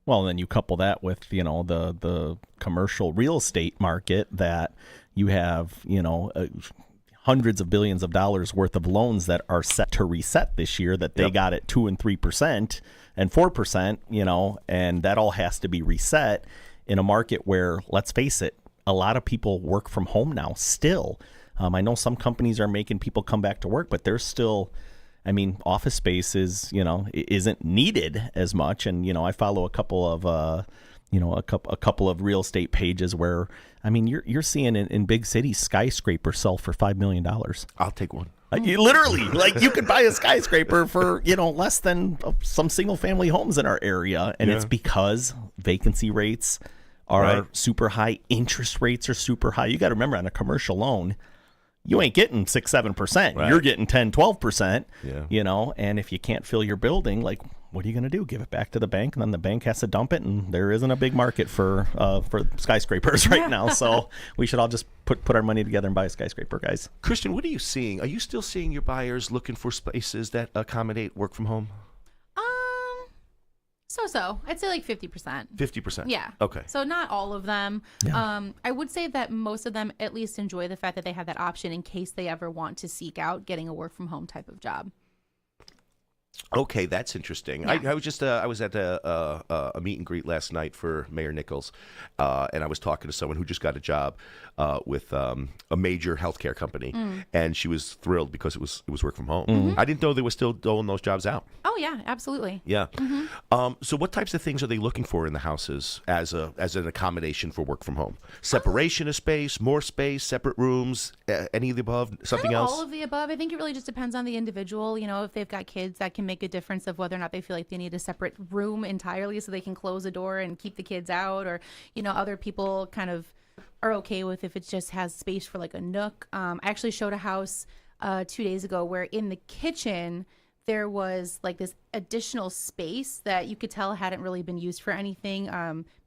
Well, then you couple that with, the commercial real estate market that you have, hundreds of billions of dollars worth of loans that are set to reset this year that they got at 2% and 3% and 4%, and that all has to be reset in a market where, let's face it, a lot of people work from home now still. I know some companies are making people come back to work, but there's still, office space isn't needed as much. And, I follow a couple of, a couple of real estate pages where, you're seeing in big cities, skyscrapers sell for $5 million. I'll take one. You literally, you could buy a skyscraper for, less than some single family homes in our area. And it's because vacancy rates are super high. Interest rates are super high. You got to remember, on a commercial loan, you ain't getting 6-7%. Right. You're getting 10-12%. And if you can't fill your building, what are you going to do? Give it back to the bank, and then the bank has to dump it, and there isn't a big market for skyscrapers right now. So we should all just put our money together and buy a skyscraper, guys. Christian, what are you seeing? Are you still seeing your buyers looking for spaces that accommodate work from home? So I'd say 50%. 50%? Yeah. Okay. So not all of them. Yeah. I would say that most of them at least enjoy the fact that they have that option in case they ever want to seek out getting a work from home type of job. Okay, that's interesting. Yeah. I was just I was at a meet and greet last night for Mayor Nichols, and I was talking to someone who just got a job with a major healthcare company, and she was thrilled because it was work from home. Mm-hmm. I didn't know they were still doling those jobs out. Oh yeah, absolutely. Yeah. Mm-hmm. So what types of things are they looking for in the houses as an accommodation for work from home? Separation of space, more space, separate rooms, any of the above, something else? All of the above. I think it really just depends on the individual. If they've got kids, that can make a difference of whether or not they feel like they need a separate room entirely so they can close the door and keep the kids out, or other people kind of are okay with if it just has space for a nook. I actually showed a house 2 days ago where in the kitchen there was this additional space that you could tell hadn't really been used for anything,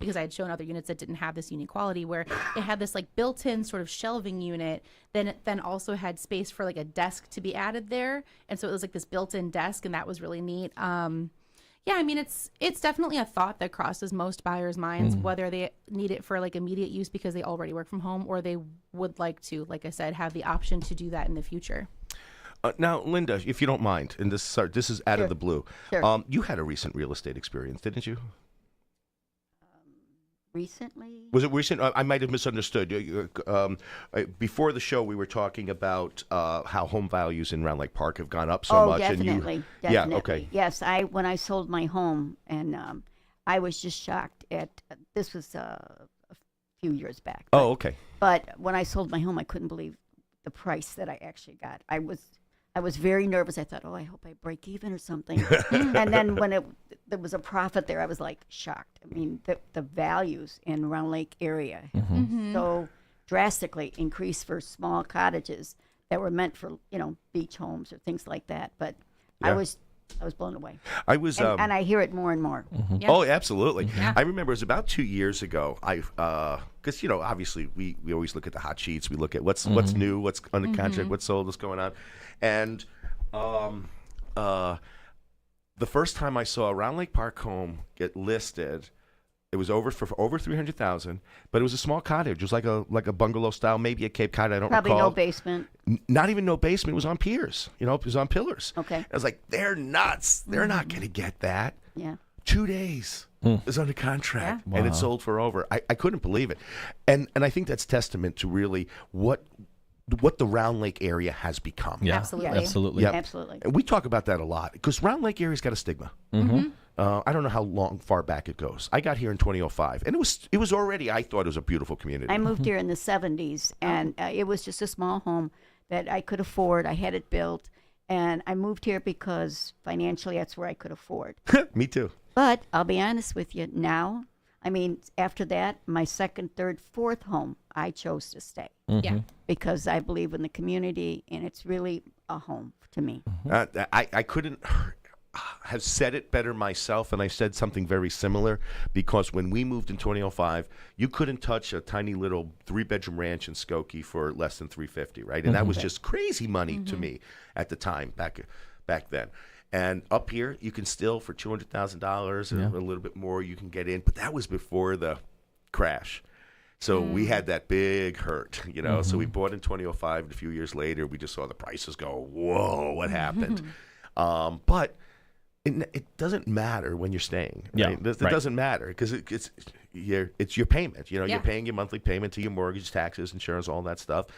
because I had shown other units that didn't have this unique quality, where it had this built-in sort of shelving unit, then also had space for a desk to be added there, and so it was this built-in desk, and that was really neat. It's definitely a thought that crosses most buyers' minds, whether they need it for immediate use because they already work from home, or they would like to, like I said, have the option to do that in the future. Now, Linda, if you don't mind, and this is out of the blue. Sure. You had a recent real estate experience, didn't you? Recently? Was it recent? I might have misunderstood. Before the show, we were talking about how home values in Round Lake Park have gone up so much. Definitely. Yeah, okay. Yes, when I sold my home, and I was just shocked at, this was a few years back. Oh, okay. But when I sold my home, I couldn't believe the price that I actually got. I was very nervous. I thought, I hope I break even or something. And then when there was a profit there, I was like shocked. I mean, the values in Round Lake area so drastically increased for small cottages that were meant for, beach homes or things like that. But I was blown away. I was, and I hear it more and more. Yeah. Oh, absolutely. Yeah. I remember it was about 2 years ago. Because obviously we always look at the hot sheets. We look at what's new, what's under contract, what's sold, what's going on, and the first time I saw a Round Lake Park home get listed, it was over $300,000, but it was a small cottage. It was like a bungalow style, maybe a Cape Cod. I don't Probably recall. no basement. Not even no basement. It was on piers. It was on pillars. Okay. I was like, they're nuts. They're not going to get that. Yeah. 2 days. Is under contract, and it sold for over. I couldn't believe it, and I think that's testament to really what the Round Lake area has become. Yeah, Absolutely. Yep. Absolutely. And we talk about that a lot because Round Lake area's got a stigma. I don't know how far back it goes. I got here in 2005, and it was already. I thought it was a beautiful community. I moved here in the 70s, and it was just a small home that I could afford. I had it built, and I moved here because financially that's where I could afford. Me too. But I'll be honest with you now. I mean, after that, my second, third, fourth home, I chose to stay. Yeah. Because I believe in the community, and it's really a home to me. I couldn't have said it better myself, and I said something very similar because when we moved in 2005, you couldn't touch a tiny little 3-bedroom ranch in Skokie for less than $350, right? And that was just crazy money to me at the time back then. And up here, you can still, for $200,000 or a little bit more, you can get in. But that was before the crash. So we had that big hurt, So we bought in 2005, and a few years later, we just saw the prices go, whoa, what happened? But it doesn't matter when you're staying. Right? It doesn't matter because it's your payment. You're paying your monthly payment to your mortgage, taxes, insurance, all that stuff.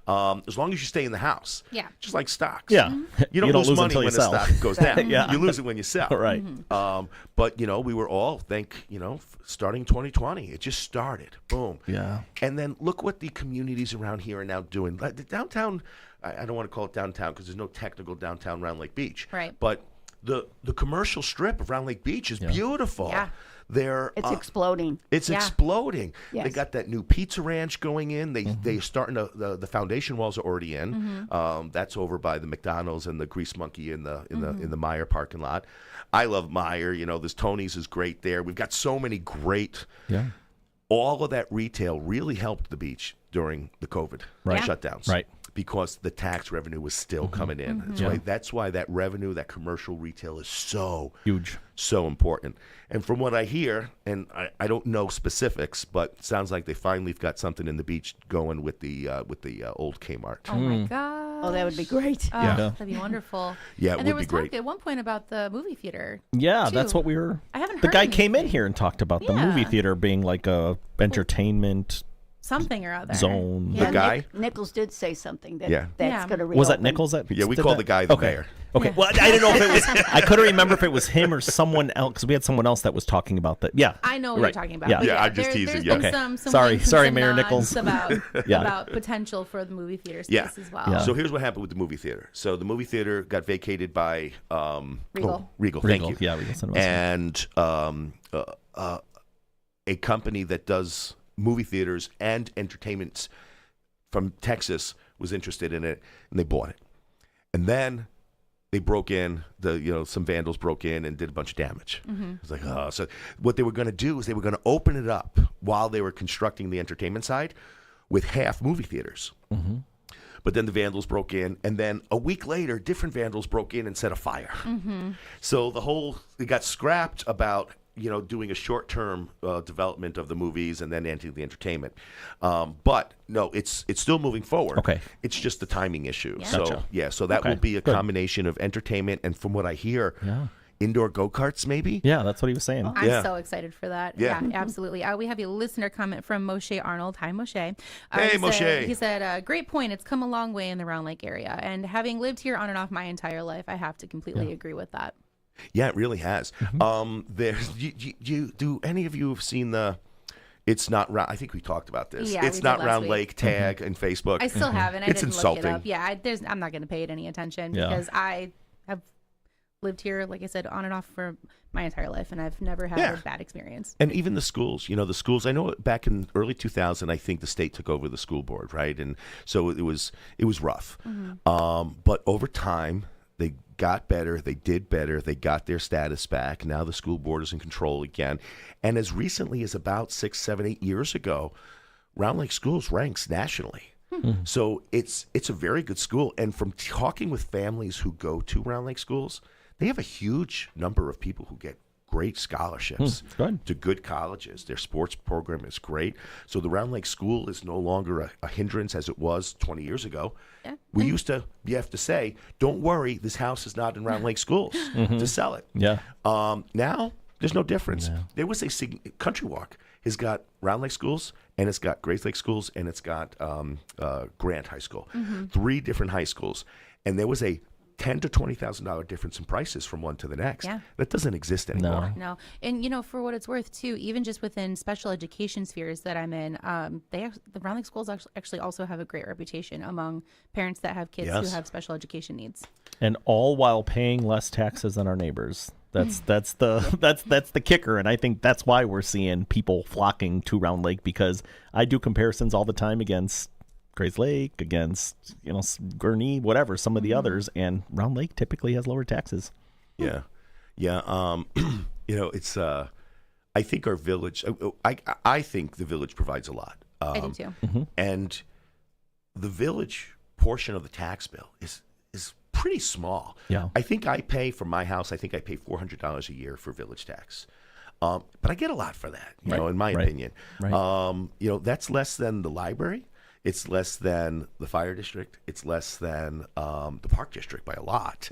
As long as you stay in the house. Yeah. Just like stocks. Yeah. You don't lose money when the stock goes down. Yeah. You lose it when you sell. Right. But we were all starting 2020. It just started. Boom. Yeah. And then look what the communities around here are now doing. Like the downtown. I don't want to call it downtown because there's no technical downtown Round Lake Beach. Right. But the commercial strip of Round Lake Beach is beautiful. Yeah. It's exploding. It's exploding. Yes. They got that new pizza ranch going in. They're starting to, the foundation walls are already in. That's over by the McDonald's and the Grease Monkey in the Meyer parking lot. I love Meyer. This Tony's is great there. We've got so many great. Yeah. All of that retail really helped the beach during the COVID shutdowns. Right. Because the tax revenue was still coming in. That's why that revenue, that commercial retail is so huge, so important. And from what I hear, and I don't know specifics, but it sounds like they finally got something in the beach going with the old Kmart. Oh my God! Oh, that would be great. That'd be wonderful. Yeah, it and there would was be great. talk at one point about the movie theater. Yeah, too. that's what we were. I haven't The heard guy anything. came in here and talked about the movie theater being like a entertainment something or other zone. The guy Nichols did say something that Yeah. that's going to reopen. Was that Nichols? That we did call that? the guy the Okay. mayor. Okay. Well, I didn't know if it was. I couldn't remember if it was him or someone else because we had someone else that was talking about that. Yeah. I know what Right. you're talking about. Yeah. but Yeah, I'm just there's teasing, been yeah. some Sorry. winks and Sorry, some Mayor nods Nichols. about potential for the movie theater space as well. Yeah. So here's what happened with the movie theater. So the movie theater got vacated by Regal. Regal. Thank you. Yeah, Regal Cinemas. And a company that does movie theaters and entertainments from Texas was interested in it, and they bought it. And then they broke in. Some vandals broke in and did a bunch of damage. It was like, oh. So what they were going to do is they were going to open it up while they were constructing the entertainment side with half movie theaters. But then the vandals broke in, and then a week later, different vandals broke in and set a fire. So it got scrapped about doing a short-term development of the movies and then into the entertainment. But no, it's still moving forward. Okay. It's just the timing issue. Yeah. So Gotcha. so that Okay. will be a Good. combination of entertainment and, from what I hear, indoor go-karts maybe. Yeah, that's what he was saying. I'm so excited for that. Yeah. Absolutely. We have a listener comment from Moshe Arnold. Hi, Moshe. Hey, Moshe. He said, great point. It's come a long way in the Round Lake area. And having lived here on and off my entire life, I have to completely agree with that. Yeah, it really has. Do any of you have seen the It's Not Round? I think we talked about this. Yeah, It's we did Not last Round week. Lake tag in Facebook. I still haven't. I It's didn't insulting. look it up. Yeah, I'm not going to pay it any attention Yeah. because I have lived here, like I said, on and off for my entire life, and I've never had a bad experience. And even the schools, the schools, I know back in early 2000, I think the state took over the school board, right? And so it was rough. But over time, they got better, they did better, they got their status back. Now the school board is in control again. And as recently as about 6, 7, 8 years ago, Round Lake Schools ranks nationally. So it's a very good school. And from talking with families who go to Round Lake Schools, they have a huge number of people who get great scholarships to good colleges. Their sports program is great. So the Round Lake School is no longer a hindrance as it was 20 years ago. Yeah. You have to say, don't worry, this house is not in Round Lake Schools to sell it. Yeah. Now, there's no difference. Yeah. There was a Country Walk has got Round Lake Schools, and it's got Grace Lake Schools, and it's got Grant High School. 3 different high schools. And there was a $10,000 to $20,000 difference in prices from one to the next. Yeah. That doesn't exist anymore. No. And, for what it's worth, too, even just within special education spheres that I'm in, the Round Lake Schools actually also have a great reputation among parents that have kids who have special education needs. And all while paying less taxes than our neighbors. That's the kicker, and I think that's why we're seeing people flocking to Round Lake, because I do comparisons all the time against Grace Lake, against Gurnee, whatever, some of the others, and Round Lake typically has lower taxes. Yeah. It's I think our village. I think the village provides a lot. I do too. And the village portion of the tax bill is pretty small. Yeah. I think I pay for my house. I think I pay $400 a year for village tax. But I get a lot for that, in my opinion. Right. That's less than the library. It's less than the fire district. It's less than the park district by a lot.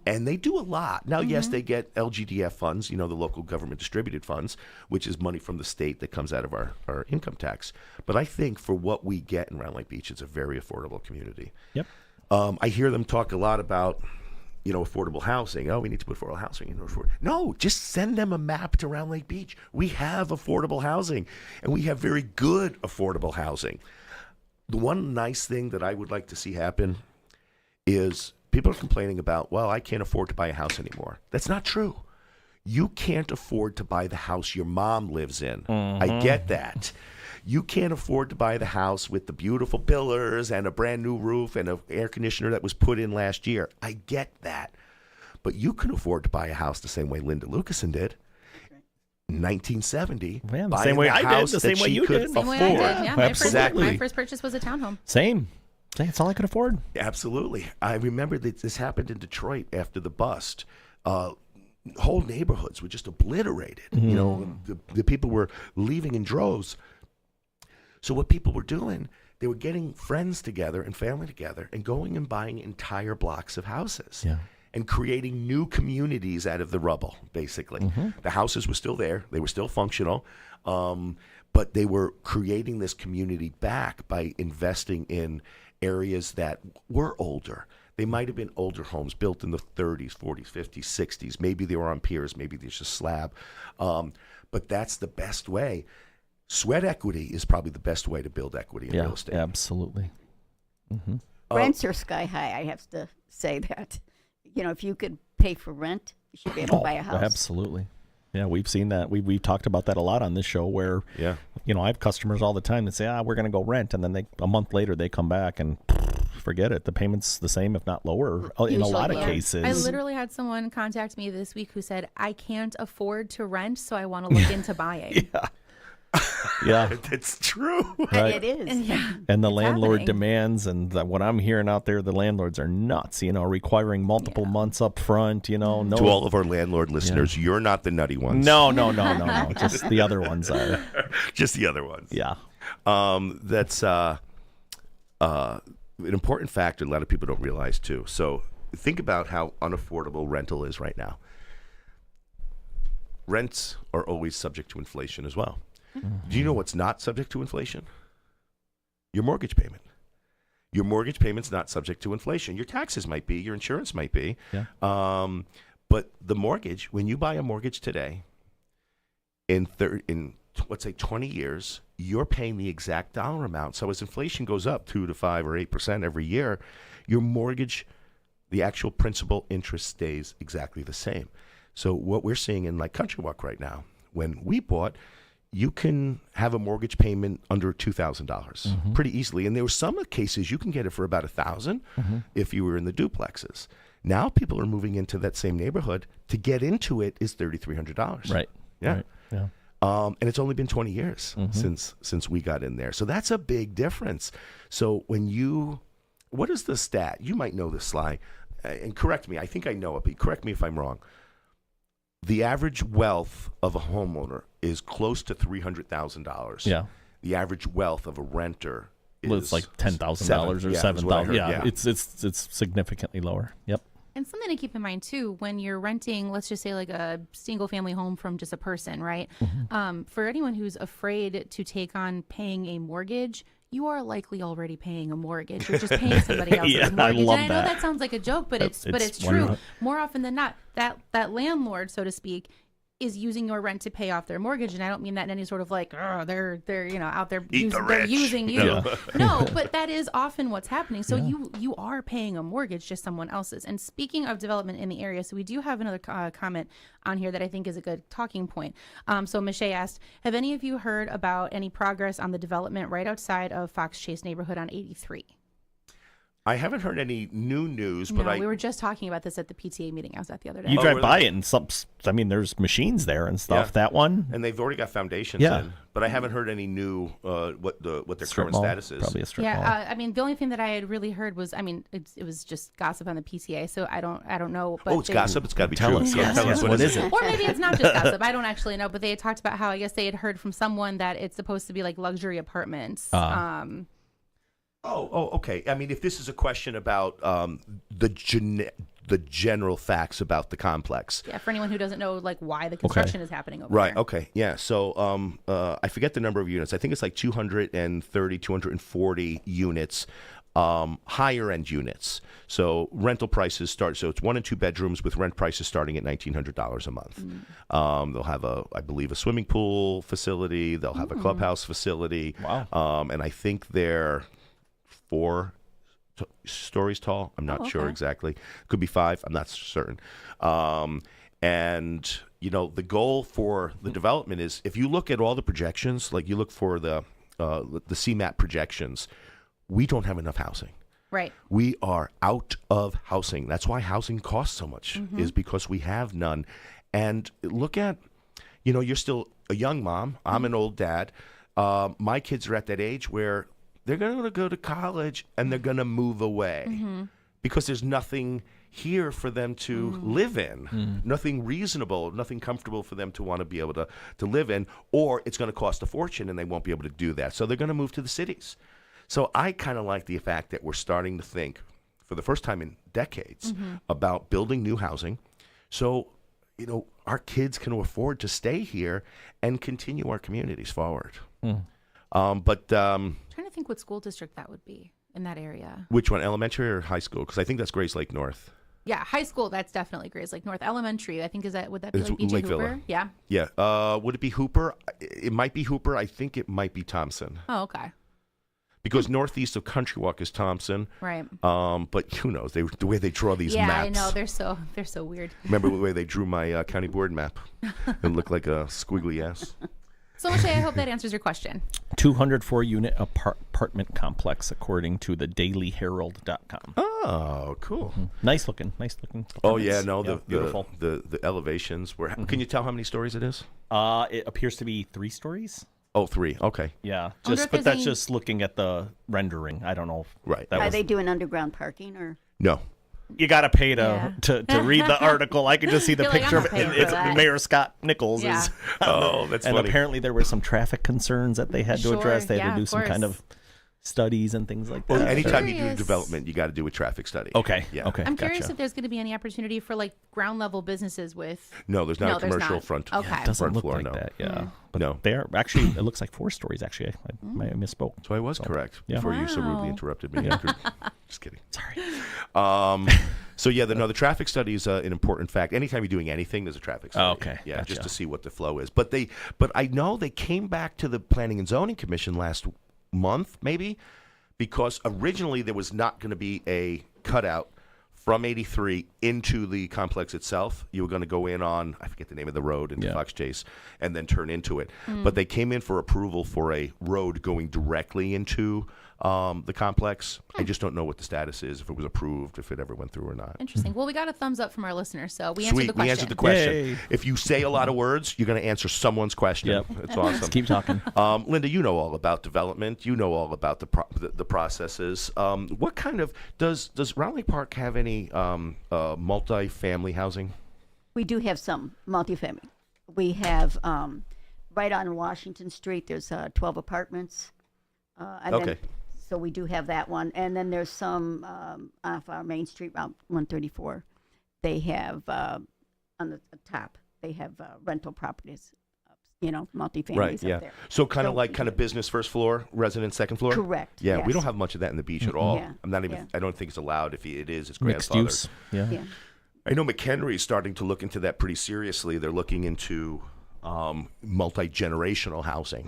And they do a lot. Now, yes, they get LGDF funds, the local government distributed funds, which is money from the state that comes out of our income tax. But I think for what we get in Round Lake Beach, it's a very affordable community. Yep. I hear them talk a lot about, affordable housing. Oh, we need to put affordable housing. No, just send them a map to Round Lake Beach. We have affordable housing, and we have very good affordable housing. The one nice thing that I would like to see happen is people are complaining about, well, I can't afford to buy a house anymore. That's not true. You can't afford to buy the house your mom lives in. I get that. You can't afford to buy the house with the beautiful pillars and a brand new roof and an air conditioner that was put in last year. I get that. But you can afford to buy a house the same way Linda Lucassen did. 1970. Man, the same way I did, the same way you did. Same way I did. Yeah, my first purchase was a townhome. Same. That's all I could afford. Absolutely. I remember that this happened in Detroit after the bust. Whole neighborhoods were just obliterated. The people were leaving in droves. So what people were doing, they were getting friends together and family together and going and buying entire blocks of houses and creating new communities out of the rubble, basically. The houses were still there. They were still functional. But they were creating this community back by investing in areas that were older. They might have been older homes built in the 30s, 40s, 50s, 60s. Maybe they were on piers. Maybe there's a slab. But that's the best way. Sweat equity is probably the best way to build equity in real estate. Absolutely. Rents are sky high. I have to say that. If you could pay for rent, you should be able to buy a house. Absolutely. Yeah, we've seen that. We've talked about that a lot on this show where, I have customers all the time that say, we're going to go rent. And then a month later, they come back and forget it. The payment's the same, if not lower, in a lot of cases. I literally had someone contact me this week who said, I can't afford to rent, so I want to look into buying. Yeah, that's true. Right. It is. And the landlord demands, and what I'm hearing out there, the landlords are nuts. Requiring multiple months up front. No. To all of our landlord listeners, you're not the nutty ones. No. Just the other ones are. Just the other ones. Yeah. That's an important factor. A lot of people don't realize too. So think about how unaffordable rental is right now. Rents are always subject to inflation as well. Do you know what's not subject to inflation? Your mortgage payment. Your mortgage payment's not subject to inflation. Your taxes might be, your insurance might be. Yeah. But the mortgage, when you buy a mortgage today, in let's say 20 years, you're paying the exact dollar amount. So as inflation goes up 2 to 5 or 8% every year, your mortgage the actual principal interest stays exactly the same. So what we're seeing in like Country Walk right now, when we bought, you can have a mortgage payment under $2,000 pretty easily. And there were some cases you can get it for about $1,000 if you were in the duplexes. Now people are moving into that same neighborhood. To get into it is $3,300. Right. Yeah. Right. Yeah. And it's only been 20 years since we got in there. So that's a big difference. So what is the stat? You might know this, Sly, and correct me. I think I know it, but correct me if I'm wrong. The average wealth of a homeowner is close to $300,000. Yeah. The average wealth of a renter is it's like $10,000 or $7,000. Yeah, it's significantly lower. Yep. And something to keep in mind too, when you're renting, let's just say like a single family home from just a person, right? For anyone who's afraid to take on paying a mortgage, you are likely already paying a mortgage. You're just paying somebody else's mortgage. I love and I know that sounds like a joke, but it's true. More often than not, that landlord, so to speak, is using your rent to pay off their mortgage, and I don't mean that in any sort of like, oh, they're out there they're using you. Yeah. No, but that is often what's happening. So you are paying a mortgage, just someone else's. And speaking of development in the area, so we do have another comment on here that I think is a good talking point. So Michelle asked, have any of you heard about any progress on the development right outside of Fox Chase neighborhood on 83? I haven't heard any new news, but we were just talking about this at the PTA meeting I was at the other day. You drive by it, and there's machines there and stuff. Yeah. That one, and they've already got foundations in, but I haven't heard any new what their current status is. Probably a strip mall. I mean, the only thing that I had really heard was, it was just gossip on the PTA, so I don't know. But it's gossip. It's got to be tell true. Us, yes. Tell us what is it? Or maybe it's not just gossip. I don't actually know. But they had talked about how I guess they had heard from someone that it's supposed to be like luxury apartments. Okay. I mean, if this is a question about the general facts about the complex. Yeah, for anyone who doesn't know, like, why the construction is happening over there. Right, okay, yeah. So I forget the number of units. I think it's like 230, 240 units, higher-end units. So rental prices start, so it's 1 and 2 bedrooms with rent prices starting at $1,900 a month. They'll have, I believe, a swimming pool facility. They'll have a clubhouse facility. Wow. And I think they're 4 stories tall. I'm not sure exactly. Could be 5. I'm not certain. And the goal for the development is, if you look at all the projections, like you look for the CMAP projections, we don't have enough housing. Right. We are out of housing. That's why housing costs so much, is because we have none. And look at, you're still a young mom. I'm an old dad. My kids are at that age where they're going to go to college and they're going to move away because there's nothing here for them to live in, nothing reasonable, nothing comfortable for them to want to be able to live in, or it's going to cost a fortune and they won't be able to do that. So they're going to move to the cities. So I kind of like the fact that we're starting to think, for the first time in decades, about building new housing. So, our kids can afford to stay here and continue our communities forward. I'm trying to think what school district that would be in that area. Which one, elementary or high school? Because I think that's Grace Lake North. Yeah, high school, that's definitely Grace Lake North. Elementary, I think, would that be like BJ Hooper? Villa. Yeah. Yeah. Would it be Hooper? It might be Hooper. I think it might be Thompson. Oh, okay. Because northeast of Country Walk is Thompson. Right. But who knows? The way they draw these maps. Yeah, I know. They're so weird. Remember the way they drew my county board map? It looked like a squiggly S. So, Michelle, I hope that answers your question. 204-unit apartment complex, according to the dailyherald.com. Oh, cool. Nice looking. Oh, yeah, no, beautiful. The elevations were. Can you tell how many stories it is? It appears to be 3 stories. Oh, 3. Okay. Yeah, but that's just looking at the rendering. I don't know. Right. Are they doing underground parking or? No. You got to pay to read the article. I could just see the picture of it. It's Mayor Scott Nichols. Yeah. That's and funny. Apparently there were some traffic concerns that they had to address. They had to do some kind of studies and things like that. Well, anytime you do development, you got to do a traffic study. Okay. Yeah. Okay. I'm curious if there's going to be any opportunity for like ground level businesses with. No, there's not a commercial front. Okay. Yeah, it doesn't front look floor, like that. Yeah. But no. They are actually. It looks like 4 stories. Actually, I might have misspoke. So I was correct before you so rudely interrupted me. Just kidding. Sorry. So yeah, the traffic study is an important fact. Anytime you're doing anything, there's a traffic study. Oh, okay. Yeah, Gotcha. just to see what the flow is. But I know they came back to the Planning and Zoning Commission last month, maybe, because originally there was not going to be a cutout from 83 into the complex itself. You were going to go in on, I forget the name of the road, into Fox Chase, and then turn into it. But they came in for approval for a road going directly into the complex. I just don't know what the status is, if it was approved, if it ever went through or not. Interesting. Well, we got a thumbs up from our listeners, so we answered the question. We answered the question. Yay. If you say a lot of words, you're going to answer someone's question. Yep. It's awesome. Let's keep talking. Linda, you know all about development. You know all about the processes. What kind of does Round Lake Park have any multi-family housing? We do have some multifamily. We have right on Washington Street. There's 12 apartments. Okay. So we do have that one, and then there's some off our Main Street, Route 134. They have on the top. They have rental properties, multifamilies up there. So kind of business first floor, residence second floor. Correct. Yeah, yes. we don't have much of that in the beach at all. Yeah. I'm not even. Yeah. I don't think it's allowed. If it is, it's mixed grandfathered. use. Yeah. I know McHenry is starting to look into that pretty seriously. They're looking into multi-generational housing,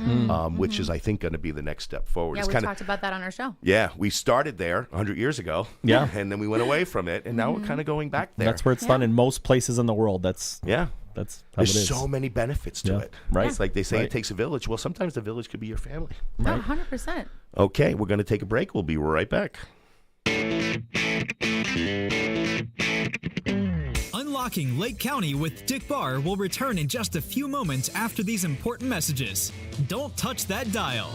which is, I think, going to be the next step forward. Yeah, we talked about that on our show. Yeah, we started there 100 years ago. Yeah. And then we went away from it, and now we're kind of going back there. That's where it's done in most places in the world. That's how There's it is. so many benefits to it. Right. It's like they say it takes a village. Well, sometimes the village could be your family. Right. 100%. Okay, we're going to take a break. We'll be right back. Unlocking Lake County with Dick Barr will return in just a few moments after these important messages. Don't touch that dial.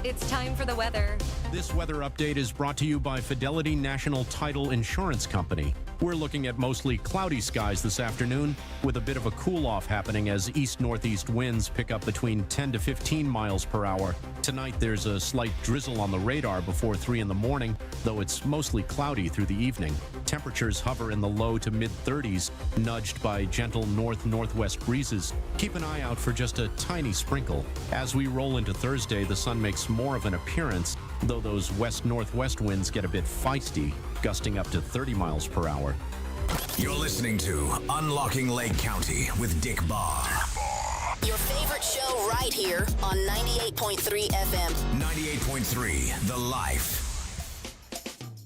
It's time for the weather. This weather update is brought to you by Fidelity National Title Insurance Company. We're looking at mostly cloudy skies this afternoon with a bit of a cool-off happening as east-northeast winds pick up between 10 to 15 miles per hour. Tonight, there's a slight drizzle on the radar before 3 in the morning, though it's mostly cloudy through the evening. Temperatures hover in the low to mid-30s, nudged by gentle north-northwest breezes. Keep an eye out for just a tiny sprinkle. As we roll into Thursday, the sun makes more of an appearance, though those west-northwest winds get a bit feisty, gusting up to 30 miles per hour. You're listening to Unlocking Lake County with Dick Barr. Your favorite show right here on 98.3 FM. 98.3, The Life.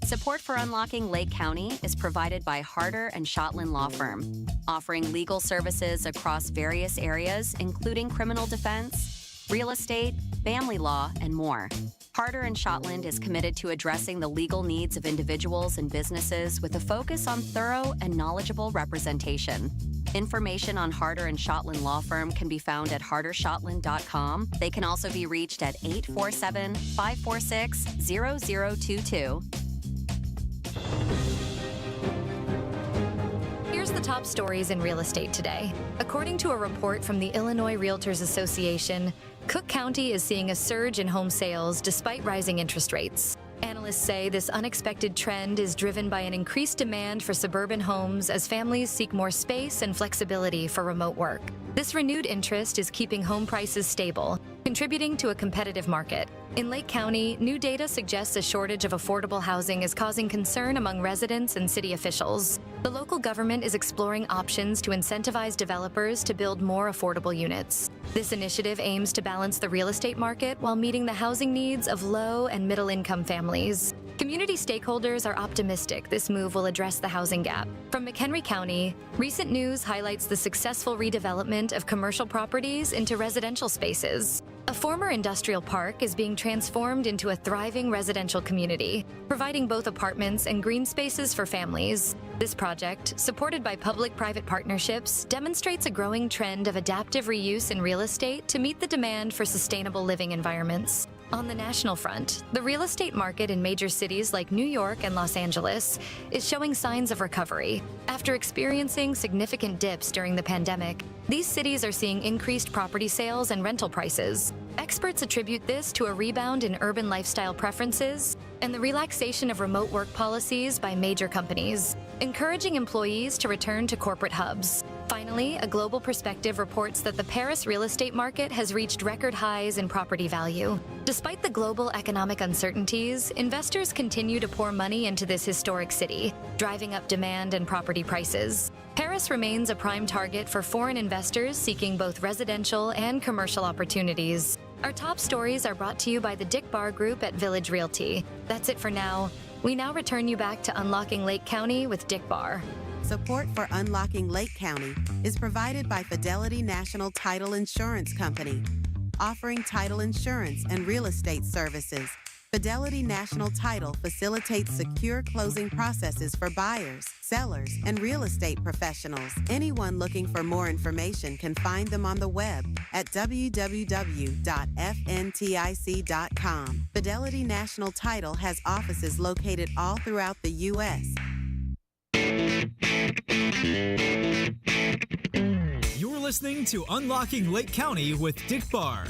Support for Unlocking Lake County is provided by Harder and Shotland Law Firm, offering legal services across various areas, including criminal defense, real estate, family law, and more. Harder and Shotland is committed to addressing the legal needs of individuals and businesses with a focus on thorough and knowledgeable representation. Information on Harder and Shotland Law Firm can be found at hardershotland.com. They can also be reached at 847-546-0022. Here's the top stories in real estate today. According to a report from the Illinois Realtors Association, Cook County is seeing a surge in home sales despite rising interest rates. Analysts say this unexpected trend is driven by an increased demand for suburban homes as families seek more space and flexibility for remote work. This renewed interest is keeping home prices stable, contributing to a competitive market. In Lake County, new data suggests a shortage of affordable housing is causing concern among residents and city officials. The local government is exploring options to incentivize developers to build more affordable units. This initiative aims to balance the real estate market while meeting the housing needs of low and middle-income families. Community stakeholders are optimistic this move will address the housing gap. From McHenry County, recent news highlights the successful redevelopment of commercial properties into residential spaces. A former industrial park is being transformed into a thriving residential community, providing both apartments and green spaces for families. This project, supported by public-private partnerships, demonstrates a growing trend of adaptive reuse in real estate to meet the demand for sustainable living environments. On the national front, the real estate market in major cities like New York and Los Angeles is showing signs of recovery. After experiencing significant dips during the pandemic, these cities are seeing increased property sales and rental prices. Experts attribute this to a rebound in urban lifestyle preferences and the relaxation of remote work policies by major companies, encouraging employees to return to corporate hubs. Finally, a global perspective reports that the Paris real estate market has reached record highs in property value. Despite the global economic uncertainties, investors continue to pour money into this historic city, driving up demand and property prices. Paris remains a prime target for foreign investors seeking both residential and commercial opportunities. Our top stories are brought to you by the Dick Barr Group at Village Realty. That's it for now. We now return you back to Unlocking Lake County with Dick Barr. Support for Unlocking Lake County is provided by Fidelity National Title Insurance Company, offering title insurance and real estate services. Fidelity National Title facilitates secure closing processes for buyers, sellers, and real estate professionals. Anyone looking for more information can find them on the web at www.fntic.com. Fidelity National Title has offices located all throughout the U.S. You're listening to Unlocking Lake County with Dick Barr.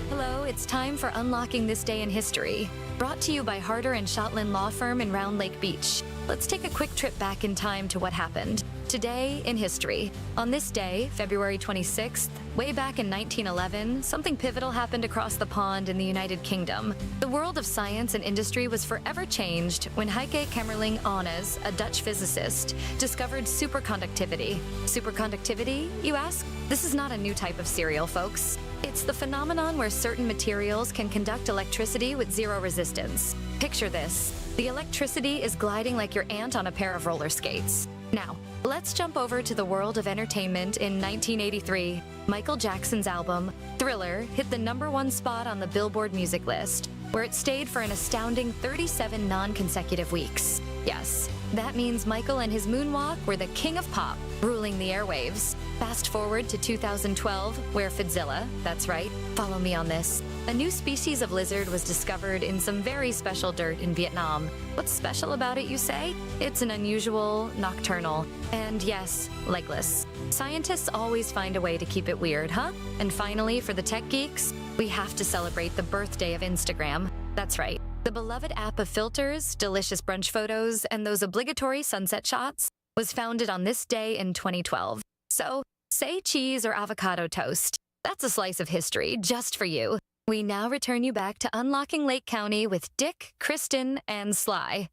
Hello, it's time for Unlocking This Day in History. Brought to you by Harder & Shotland Law Firm in Round Lake Beach. Let's take a quick trip back in time to what happened. Today in history. On this day, February 26th, way back in 1911, something pivotal happened across the pond in the United Kingdom. The world of science and industry was forever changed when Heike Kamerlingh Onnes, a Dutch physicist, discovered superconductivity. Superconductivity, you ask? This is not a new type of cereal, folks. It's the phenomenon where certain materials can conduct electricity with zero resistance. Picture this. The electricity is gliding like your aunt on a pair of roller skates. Now, let's jump over to the world of entertainment in 1983. Michael Jackson's album, Thriller, hit the #1 spot on the Billboard music list, where it stayed for an astounding 37 non-consecutive weeks. Yes, that means Michael and his moonwalk were the king of pop, ruling the airwaves. Fast forward to 2012, where Fidzilla, that's right, follow me on this, a new species of lizard was discovered in some very special dirt in Vietnam. What's special about it, you say? It's an unusual, nocturnal, and yes, legless. Scientists always find a way to keep it weird, huh? And finally, for the tech geeks, we have to celebrate the birthday of Instagram. That's right. The beloved app of filters, delicious brunch photos, and those obligatory sunset shots was founded on this day in 2012. So, say cheese or avocado toast. That's a slice of history just for you. We now return you back to Unlocking Lake County with Dick, Christin, and Sly.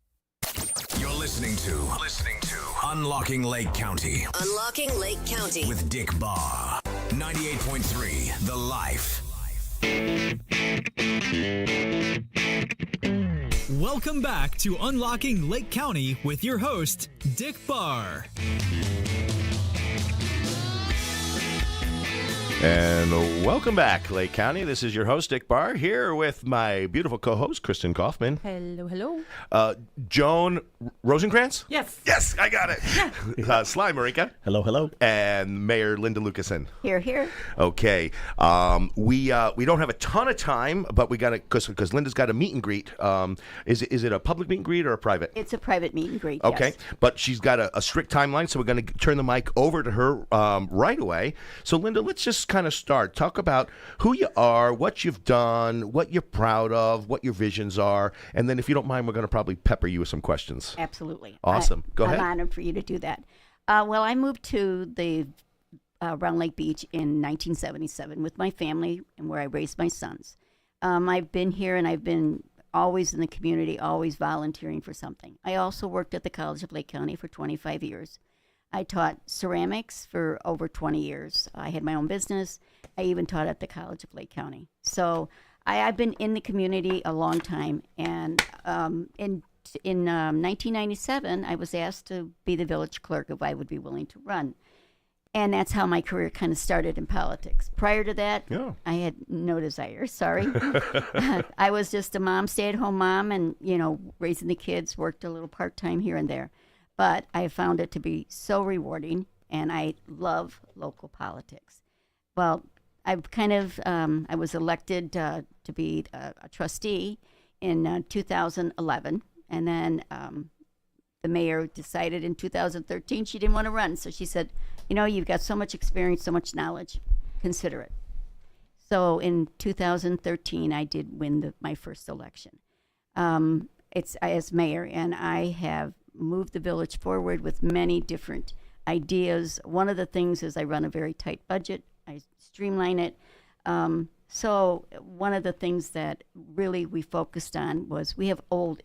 You're listening to Unlocking Lake County. Unlocking Lake County With Dick Barr. 98.3 The Life. Welcome back to Unlocking Lake County with your host, Dick Barr. And welcome back, Lake County. This is your host, Dick Barr, here with my beautiful co-host, Christin Kaufman. Hello, hello. Joan Rosenkrantz? Yes. Yes, I got it. Sly Marinca. Hello, hello. And Mayor Linda Lucassen. Here, here. Okay. We don't have a ton of time, but we got to, because Linda's got a meet and greet. Is it a public meet and greet or a private? It's a private meet and greet, Okay. yes. But she's got a strict timeline, so we're going to turn the mic over to her right away. So, Linda, let's just kind of start. Talk about who you are, what you've done, what you're proud of, what your visions are, and then if you don't mind, we're going to probably pepper you with some questions. Absolutely. Awesome. Go ahead. I'm honored for you to do that. Well, I moved to the Round Lake Beach in 1977 with my family and where I raised my sons. I've been here and I've been always in the community, always volunteering for something. I also worked at the College of Lake County for 25 years. I taught ceramics for over 20 years. I had my own business. I even taught at the College of Lake County. So I've been in the community a long time. And in 1997, I was asked to be the village clerk if I would be willing to run. And that's how my career kind of started in politics. Prior to that, I had no desire, sorry. I was just a mom, stay-at-home mom, and, raising the kids, worked a little part-time here and there. But I found it to be so rewarding, and I love local politics. Well, I've kind of, I was elected to be a trustee in 2011, and then the mayor decided in 2013 she didn't want to run. So she said, you've got so much experience, so much knowledge, consider it. So in 2013, I did win my first election. It's as mayor, and I have moved the village forward with many different ideas. One of the things is I run a very tight budget. I streamline it. So one of the things that really we focused on was we have old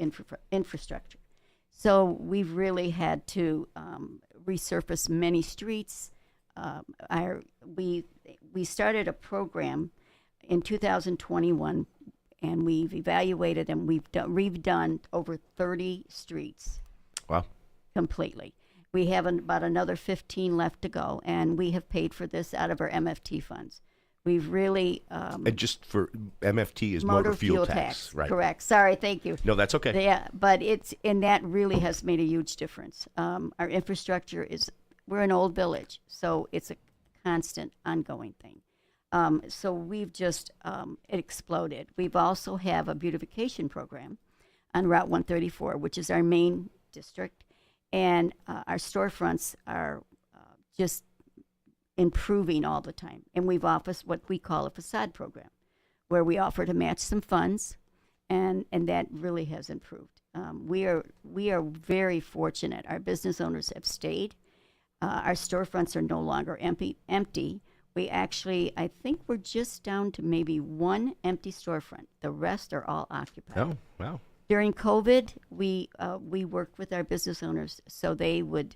infrastructure. So we've really had to resurface many streets. We started a program in 2021, and we've evaluated and we've redone over 30 streets. Wow. Completely. We have about another 15 left to go, and we have paid for this out of our MFT funds. We've really... and just for MFT is motor fuel tax. Right. Correct. Sorry, thank you. No, that's okay. Yeah, but that really has made a huge difference. Our infrastructure we're an old village, so it's a constant, ongoing thing. So we've just, it exploded. We've also have a beautification program on Route 134, which is our main district, and our storefronts are just improving all the time. And we've offered what we call a facade program, where we offer to match some funds, and that really has improved. We are very fortunate. Our business owners have stayed. Our storefronts are no longer empty. We actually, I think we're just down to maybe one empty storefront. The rest are all occupied. Oh, wow. During COVID, we worked with our business owners so they would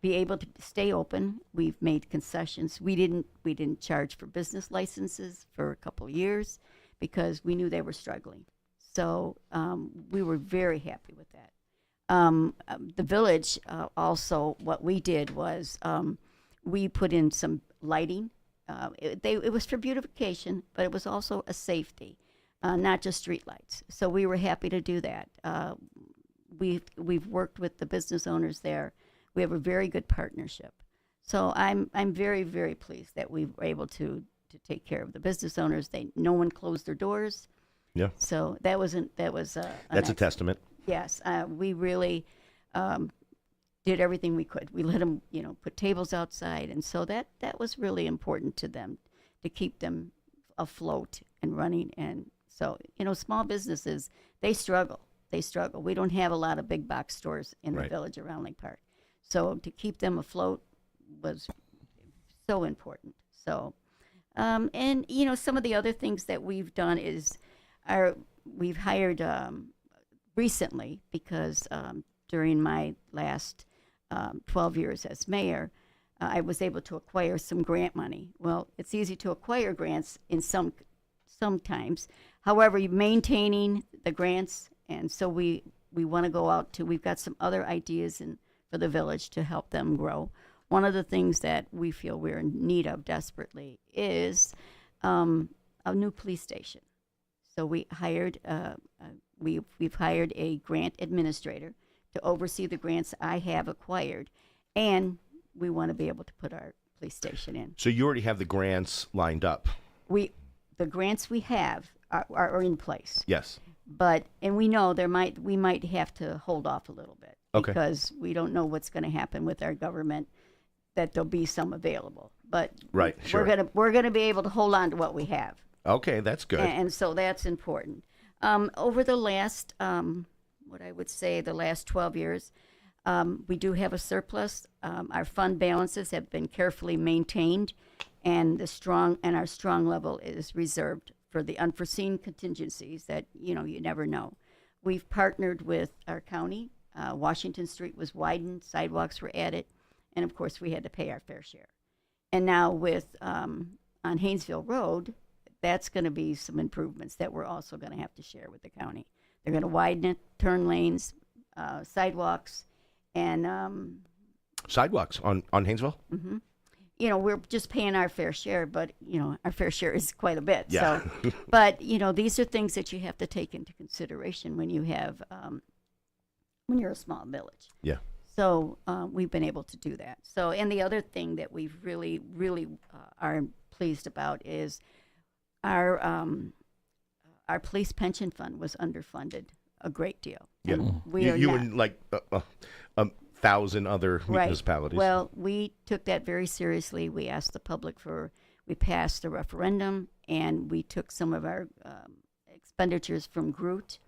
be able to stay open. We've made concessions. We didn't charge for business licenses for a couple of years because we knew they were struggling. So we were very happy with that. The village also, what we did was we put in some lighting. It was for beautification, but it was also a safety, not just street lights. So we were happy to do that. We've worked with the business owners there. We have a very good partnership. So I'm very, very pleased that we were able to take care of the business owners. No one closed their doors. Yeah. So that's a testament. Yes, we really did everything we could. We let them, put tables outside, and so that was really important to them, to keep them afloat and running. And so, small businesses, they struggle. We don't have a lot of big box stores in the village around Lake Park, so to keep them afloat was so important. So, and some of the other things that we've done is we've hired recently, because during my last 12 years as mayor, I was able to acquire some grant money. Well, it's easy to acquire grants in sometimes. However, maintaining the grants, and so we want to go out to, we've got some other ideas for the village to help them grow. One of the things that we feel we're in need of desperately is a new police station. So we hired we've hired a grant administrator to oversee the grants I have acquired, and we want to be able to put our police station in. So you already have the grants lined up. The grants we have are in place. Yes. And we know we might have to hold off a little bit, because we don't know what's going to happen with our government, that there'll be some available. But right, sure. we're gonna be able to hold on to what we have. Okay, that's good. And so that's important. Over the last, what I would say, the last 12 years, we do have a surplus. Our fund balances have been carefully maintained, and our strong level is reserved for the unforeseen contingencies that you never know. We've partnered with our county. Washington Street was widened, sidewalks were added, and of course we had to pay our fair share. And now with on Haynesville Road, that's going to be some improvements that we're also going to have to share with the county. They're going to widen it, turn lanes, sidewalks, and sidewalks on Haynesville. Mm-hmm. We're just paying our fair share, but our fair share is quite a bit. Yeah. So, but these are things that you have to take into consideration when you have when you're a small village. Yeah. So we've been able to do that. So, and the other thing that we've really, really are pleased about is our police pension fund was underfunded a great deal. Yeah, and you and like 1,000 other municipalities. Well, we took that very seriously. We asked the public we passed a referendum, and we took some of our expenditures from Groot,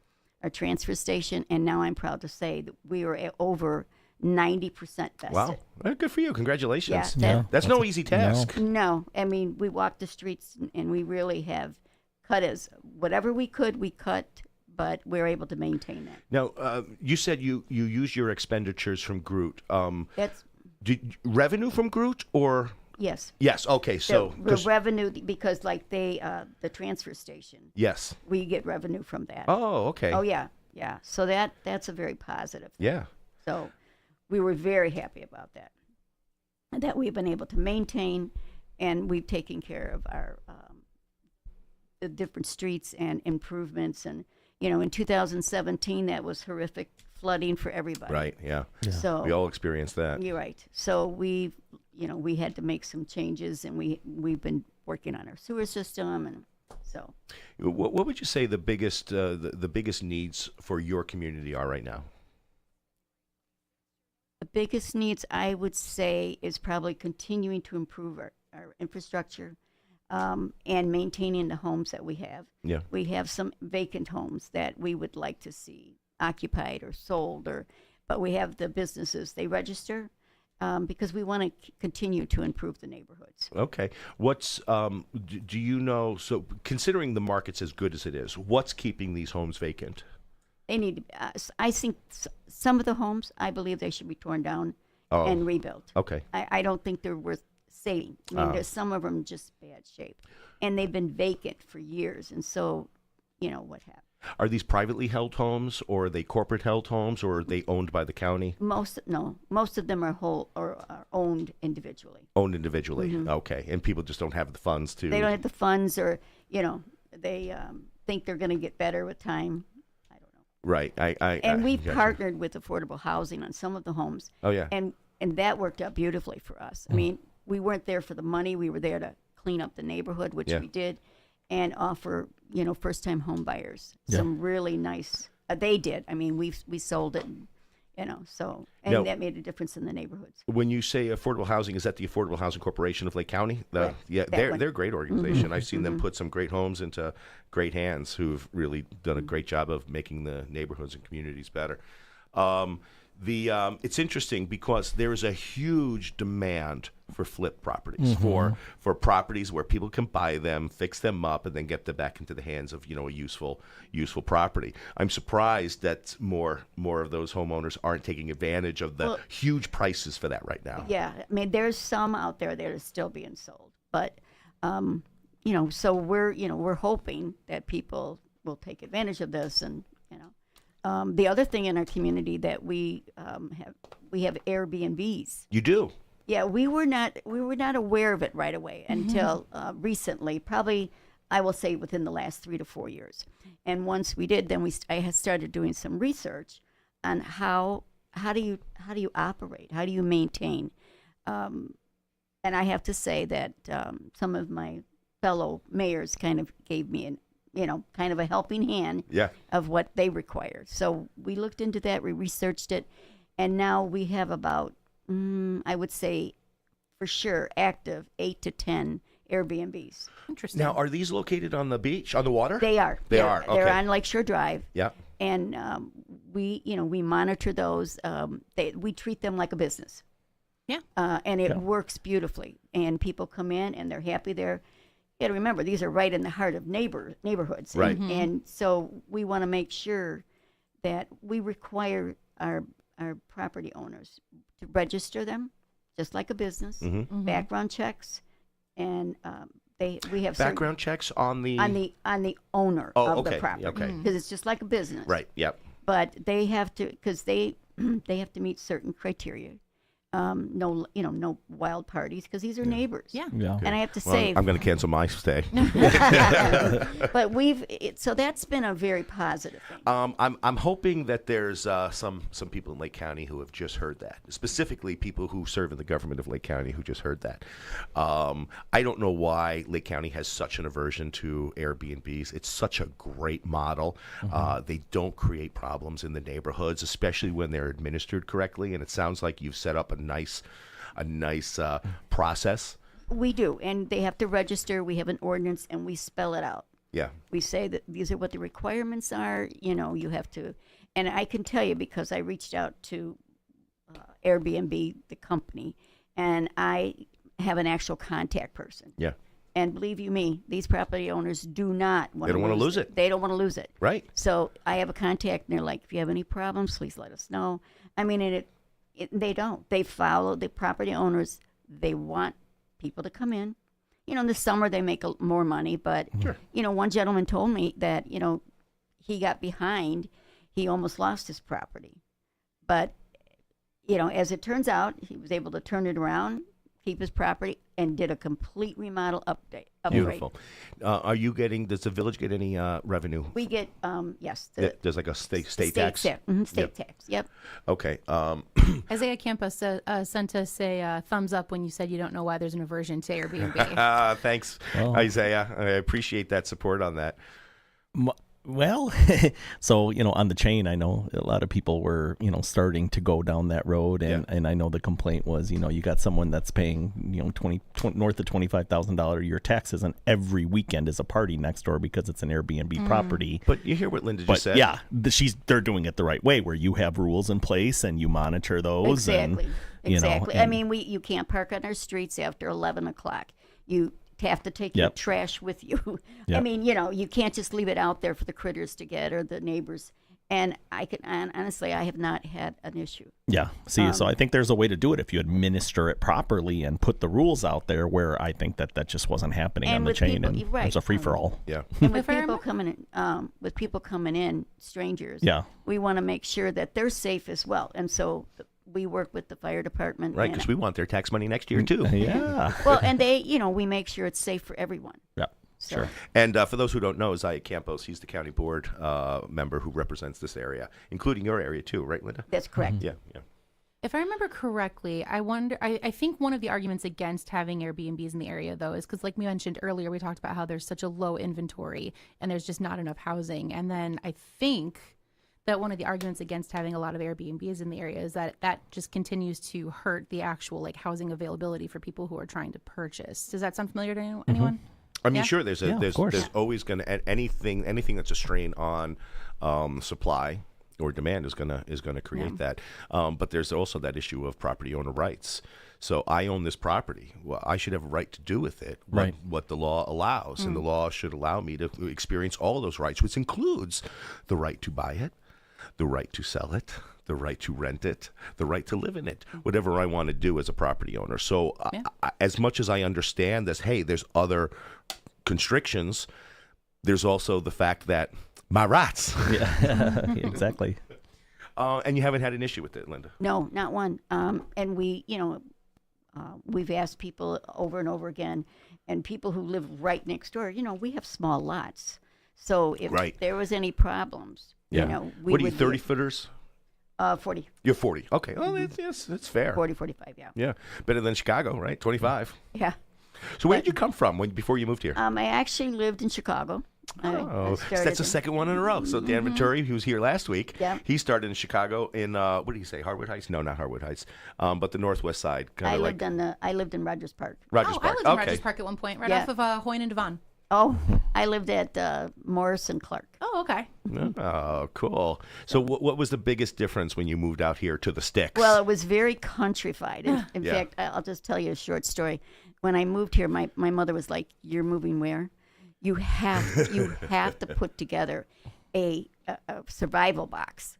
our transfer station, and now I'm proud to say that we are at over 90% vested. Wow, good for you! Congratulations. Yeah, that's no easy task. No, I mean we walk the streets, and we really have cut as whatever we could, we cut, but we're able to maintain that. Now, you said you use your expenditures from Groot. That's revenue from Groot or? Yes. Yes. Okay. So the revenue, because like the transfer station. Yes. We get revenue from that. Oh, okay. Oh yeah, yeah. So that's a very positive thing. Yeah. So we were very happy about that, and that we've been able to maintain, and we've taken care of our the different streets and improvements. And in 2017, that was horrific flooding for everybody. Right. Yeah. So we all experienced that. You're right. So we had to make some changes, and we've been working on our sewer system, and so. What would you say the biggest the biggest needs for your community are right now? The biggest needs, I would say, is probably continuing to improve our infrastructure and maintaining the homes that we have. Yeah. We have some vacant homes that we would like to see occupied or sold, but we have the businesses, they register because we want to continue to improve the neighborhoods. Okay. What's, do you know, so considering the market's as good as it is, what's keeping these homes vacant? They need to, I think some of the homes, I believe they should be torn down and rebuilt. Okay. I don't think they're worth saving. I mean, there's some of them just bad shape. And they've been vacant for years. And so, what happened? Are these privately held homes, or are they corporate held homes, or are they owned by the county? Most of them are are owned individually. Owned individually. Mm-hmm. Okay. And people just don't have the funds to. They don't have the funds, or they think they're going to get better with time. I don't know. Right. And we've partnered with affordable housing on some of the homes. Oh yeah. And that worked out beautifully for us. I mean, we weren't there for the money. We were there to clean up the neighborhood, which we did, and offer first-time home buyers some really nice. They did. I mean, we sold it, so that made a difference in the neighborhoods. When you say affordable housing, is that the Affordable Housing Corporation of Lake County? They're a great organization. Mm-hmm. I've seen them put some great homes into great hands who've really done a great job of making the neighborhoods and communities better. It's interesting because there is a huge demand for flip properties, for properties where people can buy them, fix them up, and then get them back into the hands of a useful property. I'm surprised that more of those homeowners aren't taking advantage of the huge prices for that right now. Yeah, I mean, there's some out there that are still being sold, but so we're hoping that people will take advantage of this. And the other thing in our community that we have Airbnbs. You do? Yeah, we were not aware of it right away until recently. Probably, I will say within the last 3 to 4 years. And once we did, then I had started doing some research on how do you operate, how do you maintain. And I have to say that some of my fellow mayors kind of gave me kind of a helping hand of what they required. So we looked into that, we researched it, and now we have about, I would say, for sure, active 8 to 10 Airbnbs. Interesting. Now, are these located on the beach, on the water? They are. They are. Okay. They're on Lakeshore Drive. Yeah. And we monitor those. We treat them like a business. Yeah. And it works beautifully. And people come in and they're happy there. You got to remember, these are right in the heart of neighborhoods. Right. And so we want to make sure that we require our property owners to register them, just like a business, background checks, and we have background checks on the owner of the property. Okay. Because it's just like a business. Right. Yep. But they have to, because they have to meet certain criteria. No wild parties, because these are neighbors. Yeah. And I have to say, I'm going to cancel my stay. But so that's been a very positive thing. I'm hoping that there's some people in Lake County who have just heard that. Specifically, people who serve in the government of Lake County who just heard that. I don't know why Lake County has such an aversion to Airbnbs. It's such a great model. They don't create problems in the neighborhoods, especially when they're administered correctly. And it sounds like you've set up a nice process. We do, and they have to register. We have an ordinance, and we spell it out. Yeah. We say that these are what the requirements are. You have to, and I can tell you because I reached out to Airbnb, the company, and I have an actual contact person. Yeah. And believe you me, these property owners do not want to. They don't want to lose it. They don't want to lose it. Right. So I have a contact, and they're like, if you have any problems, please let us know. I mean, they don't. They follow the property owners. They want people to come in. In the summer they make more money, but sure. One gentleman told me that he got behind. He almost lost his property, but as it turns out, he was able to turn it around, keep his property, and did a complete remodel upgrade. Beautiful. Does the village get any revenue? We get, yes. There's like a state tax? State tax, yep. Okay. Isaiah Campos sent us a thumbs up when you said you don't know why there's an aversion to Airbnb. Thanks, Isaiah. I appreciate that support on that. Well, so, on the chain, I know a lot of people were, starting to go down that road. And I know the complaint was, you got someone that's paying, north of $25,000 a year taxes, and every weekend is a party next door because it's an Airbnb property. But you hear what Linda just said. Yeah, they're doing it the right way, where you have rules in place and you monitor those. Exactly. And, exactly. I mean, you can't park on our streets after 11 o'clock. You have to take your trash with you. I mean, you can't just leave it out there for the critters to get or the neighbors. And honestly, I have not had an issue. Yeah. See, so I think there's a way to do it if you administer it properly and put the rules out there, where I think that just wasn't happening on the chain. People, and right. There's a free for all. Yeah. And with people coming in, strangers. Yeah. We want to make sure that they're safe as well. And so we work with the fire department. Right, because we want their tax money next year, too. Yeah. Well, and we make sure it's safe for everyone. Yeah, so. sure. And for those who don't know, Isaiah Campos, he's the county board member who represents this area, including your area, too, right, Linda? That's correct. Yeah. If I remember correctly, I think one of the arguments against having Airbnbs in the area, though, is because, like we mentioned earlier, we talked about how there's such a low inventory and there's just not enough housing. And then I think that one of the arguments against having a lot of Airbnbs in the area is that just continues to hurt the actual housing availability for people who are trying to purchase. Does that sound familiar to anyone? I mean, sure. There's always going to anything that's a strain on supply or demand is going to create that. But there's also that issue of property owner rights. So I own this property. Well, I should have a right to do with it what the law allows, and the law should allow me to experience all of those rights, which includes the right to buy it, the right to sell it, the right to rent it, the right to live in it, whatever I want to do as a property owner. So as much as I understand this, hey, there's other constrictions, there's also the fact that my rights. Yeah, exactly. And you haven't had an issue with it, Linda? No, not one. And we've asked people over and over again, and people who live right next door, we have small lots. So if there was any problems, we what are you, 30-footers? 40. You're 40. Okay. Well, it's fair. 40, 45, yeah. Yeah. Better than Chicago, right? 25. Yeah. So where did you come from before you moved here? I actually lived in Chicago. That's the second one in a row. So Dan Venturi, who was here last week, yeah. He started in Chicago in, what did he say, Harwood Heights? No, not Harwood Heights, but the northwest side. I lived in Rogers Park. Rogers Park. I lived in Rogers Park at one point, right off of Hoyne and Devon. Oh, I lived at Morris and Clark. Oh, okay. Oh, cool. So what was the biggest difference when you moved out here to the sticks? Well, it was very countrified. In fact, I'll just tell you a short story. When I moved here, my mother was like, "You're moving where? You have to put together a survival box."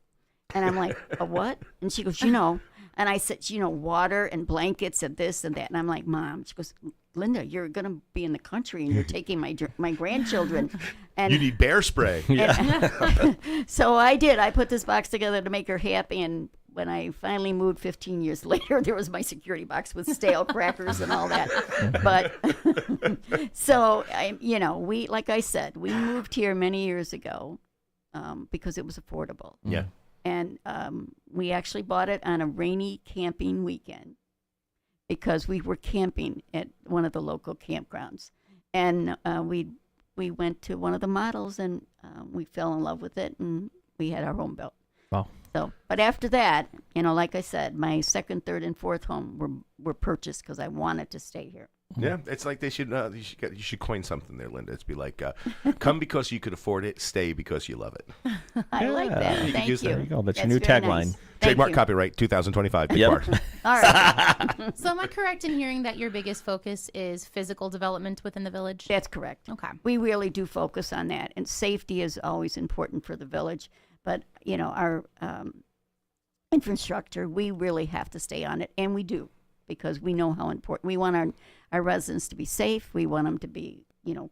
And I'm like, "A what?" And she goes, And I said, water and blankets and this and that. And I'm like, "Mom," she goes, "Linda, you're going to be in the country and you're taking my grandchildren. And you need bear spray." So I did. I put this box together to make her happy. And when I finally moved 15 years later, there was my security box with stale crackers and all that. But so, we, like I said, we moved here many years ago because it was affordable. Yeah. And we actually bought it on a rainy camping weekend because we were camping at one of the local campgrounds. And we went to one of the models and we fell in love with it and we had our home built. Wow. So, but after that, like I said, my second, third, and fourth home were purchased because I wanted to stay here. Yeah, it's like they should. You should coin something there, Linda. It's be like, come because you could afford it, stay because you love it. I like that. Thank you. There you go. That's your new tagline. Nice. Trademark copyright 2025. Big Yep. bar. All right. So am I correct in hearing that your biggest focus is physical development within the village? That's correct. Okay. We really do focus on that, and safety is always important for the village. But our infrastructure, we really have to stay on it, and we do, because we know how important. We want our residents to be safe. We want them to be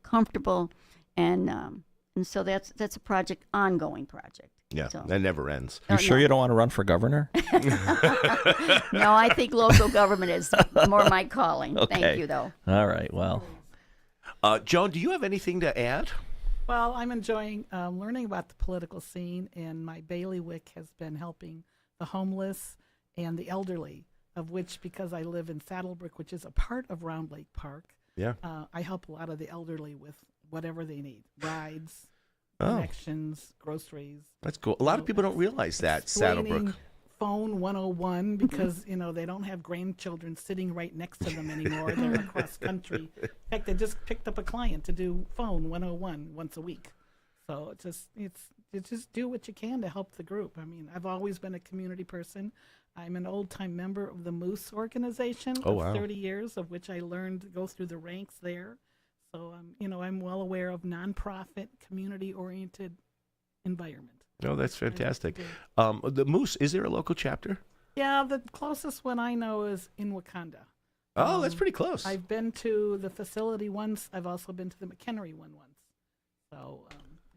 comfortable, and so that's a ongoing project. Yeah, so. That never ends. You sure you don't want to run for governor? No, I think local government is more my calling. Okay. Thank you, though. All right, well. Joan, do you have anything to add? Well, I'm enjoying learning about the political scene, and my bailiwick has been helping the homeless and the elderly, of which, because I live in Saddlebrook, which is a part of Round Lake Park, I help a lot of the elderly with whatever they need, rides, connections, groceries. That's cool. A lot of people don't realize that, Saddlebrook. Phone 101, because they don't have grandchildren sitting right next to them anymore. They're across country. In fact, they just picked up a client to do phone 101 once a week. So you just do what you can to help the group. I mean, I've always been a community person. I'm an old-time member of the Moose organization of 30 years, of which I learned to go through the ranks there. So I'm well aware of nonprofit, community-oriented environment. Oh, that's fantastic. The Moose, is there a local chapter? Yeah, the closest one I know is in Wakanda. Oh, that's pretty close. I've been to the facility once. I've also been to the McHenry one once. So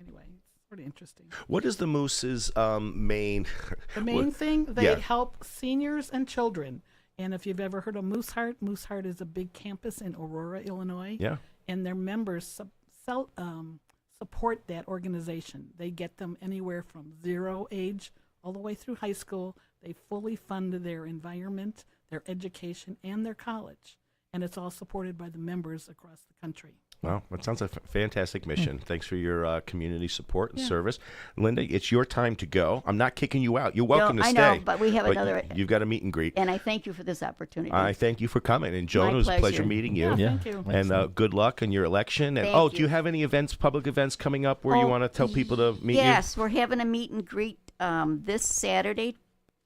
anyway, it's pretty interesting. What is the Moose's main? The main thing, they help seniors and children. And if you've ever heard of Moose Heart is a big campus in Aurora, Illinois. Yeah. And their members support that organization. They get them anywhere from 0 age all the way through high school. They fully fund their environment, their education, and their college. And it's all supported by the members across the country. Wow, that sounds like a fantastic mission. Thanks for your community support and service. Linda, it's your time to go. I'm not kicking you out. You're welcome to stay. I know, but we have another. You've got a meet and greet. And I thank you for this opportunity. I thank you for coming. And Joan, it was a pleasure meeting you. Yeah, thank you. And good luck in your election. And do you have any events, public events coming up where you want to tell people to meet you? Yes, we're having a meet and greet this Saturday,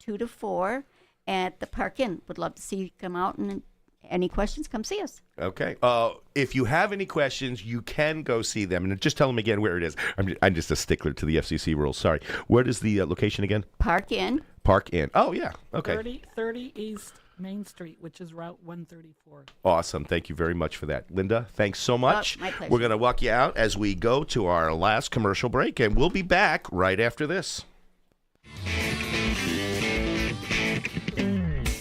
2 to 4 at the Park Inn. Would love to see you come out, and any questions, come see us. Okay. If you have any questions, you can go see them. And just tell them again where it is. I'm just a stickler to the FCC rules. Sorry. Where is the location again? Park Inn. Park Inn. Oh, yeah. Okay. 30 East Main Street, which is Route 134. Awesome. Thank you very much for that. Linda, thanks so much. My pleasure. We're going to walk you out as we go to our last commercial break, and we'll be back right after this.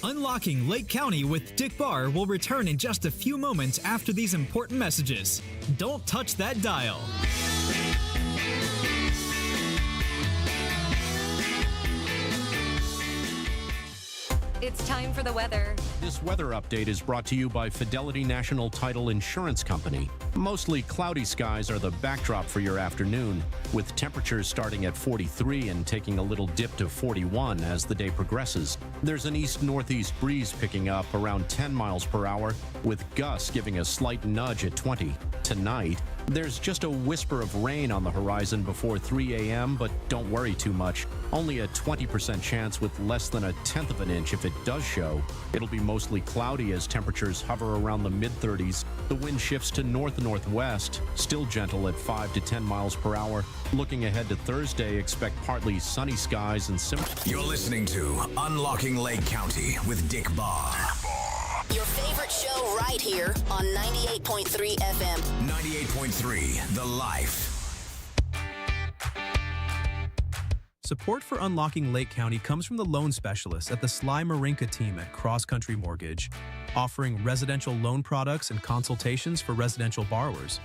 Unlocking Lake County with Dick Barr will return in just a few moments after these important messages. Don't touch that dial. It's time for the weather. This weather update is brought to you by Fidelity National Title Insurance Company. Mostly cloudy skies are the backdrop for your afternoon, with temperatures starting at 43 and taking a little dip to 41 as the day progresses. There's an east-northeast breeze picking up around 10 miles per hour, with gusts giving a slight nudge at 20. Tonight, there's just a whisper of rain on the horizon before 3 a.m., but don't worry too much. Only a 20% chance with less than 1/10 of an inch if it does show. It'll be mostly cloudy as temperatures hover around the mid-30s. The wind shifts to north-northwest, still gentle at 5 to 10 miles per hour. Looking ahead to Thursday, expect partly sunny skies and You're listening to Unlocking Lake County with Dick Barr. Your favorite show right here on 98.3 FM. 98.3, The Life. Support for Unlocking Lake County comes from the loan specialists at the Sly Marinca team at Cross Country Mortgage, offering residential loan products and consultations for residential borrowers.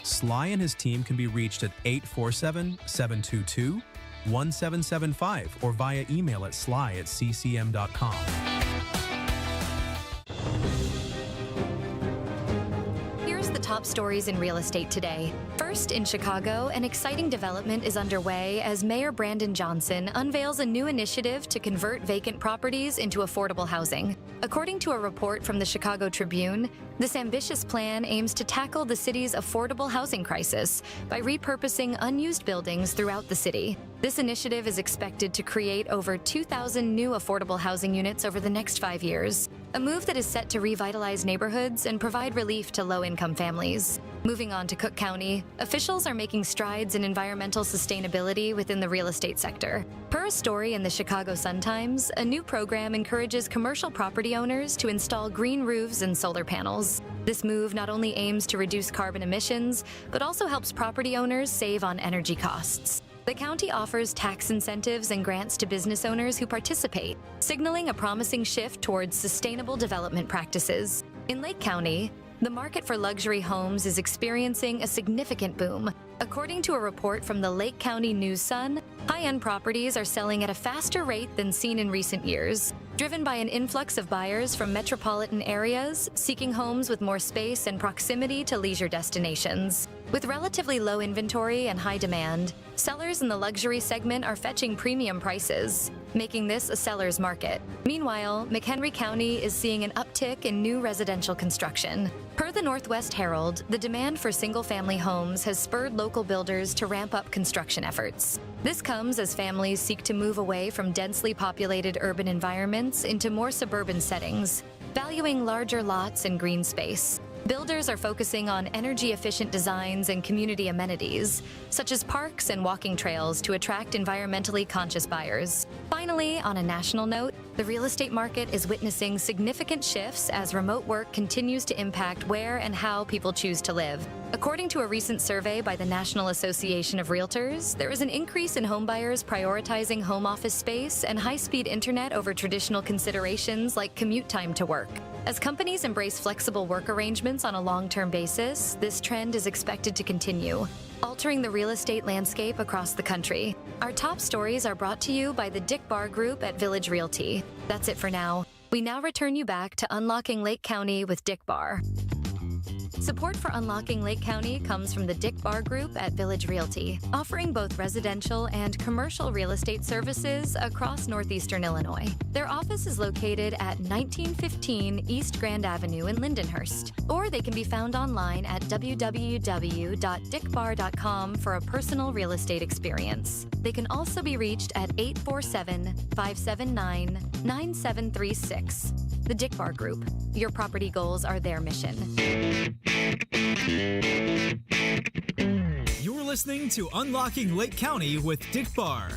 Sly and his team can be reached at 847-722-1775 or via email at sly@ccm.com. Top stories in real estate today. First, in Chicago, an exciting development is underway as Mayor Brandon Johnson unveils a new initiative to convert vacant properties into affordable housing. According to a report from the Chicago Tribune, this ambitious plan aims to tackle the city's affordable housing crisis by repurposing unused buildings throughout the city. This initiative is expected to create over 2,000 new affordable housing units over the next 5 years, a move that is set to revitalize neighborhoods and provide relief to low-income families. Moving on to Cook County, officials are making strides in environmental sustainability within the real estate sector. Per a story in the Chicago Sun-Times, a new program encourages commercial property owners to install green roofs and solar panels. This move not only aims to reduce carbon emissions, but also helps property owners save on energy costs. The county offers tax incentives and grants to business owners who participate, signaling a promising shift towards sustainable development practices. In Lake County, the market for luxury homes is experiencing a significant boom. According to a report from the Lake County News-Sun, high-end properties are selling at a faster rate than seen in recent years, driven by an influx of buyers from metropolitan areas seeking homes with more space and proximity to leisure destinations. With relatively low inventory and high demand, sellers in the luxury segment are fetching premium prices, making this a seller's market. Meanwhile, McHenry County is seeing an uptick in new residential construction. Per the Northwest Herald, the demand for single-family homes has spurred local builders to ramp up construction efforts. This comes as families seek to move away from densely populated urban environments into more suburban settings, valuing larger lots and green space. Builders are focusing on energy-efficient designs and community amenities, such as parks and walking trails to attract environmentally conscious buyers. Finally, on a national note, the real estate market is witnessing significant shifts as remote work continues to impact where and how people choose to live. According to a recent survey by the National Association of Realtors, there is an increase in homebuyers prioritizing home office space and high-speed internet over traditional considerations like commute time to work. As companies embrace flexible work arrangements on a long-term basis, this trend is expected to continue, altering the real estate landscape across the country. Our top stories are brought to you by the Dick Barr Group at Village Realty. That's it for now. We now return you back to Unlocking Lake County with Dick Barr. Support for Unlocking Lake County comes from the Dick Barr Group at Village Realty, offering both residential and commercial real estate services across northeastern Illinois. Their office is located at 1915 East Grand Avenue in Lindenhurst, or they can be found online at www.dickbar.com for a personal real estate experience. They can also be reached at 847-579-9736. The Dick Barr Group. Your property goals are their mission. You're listening to Unlocking Lake County with Dick Barr.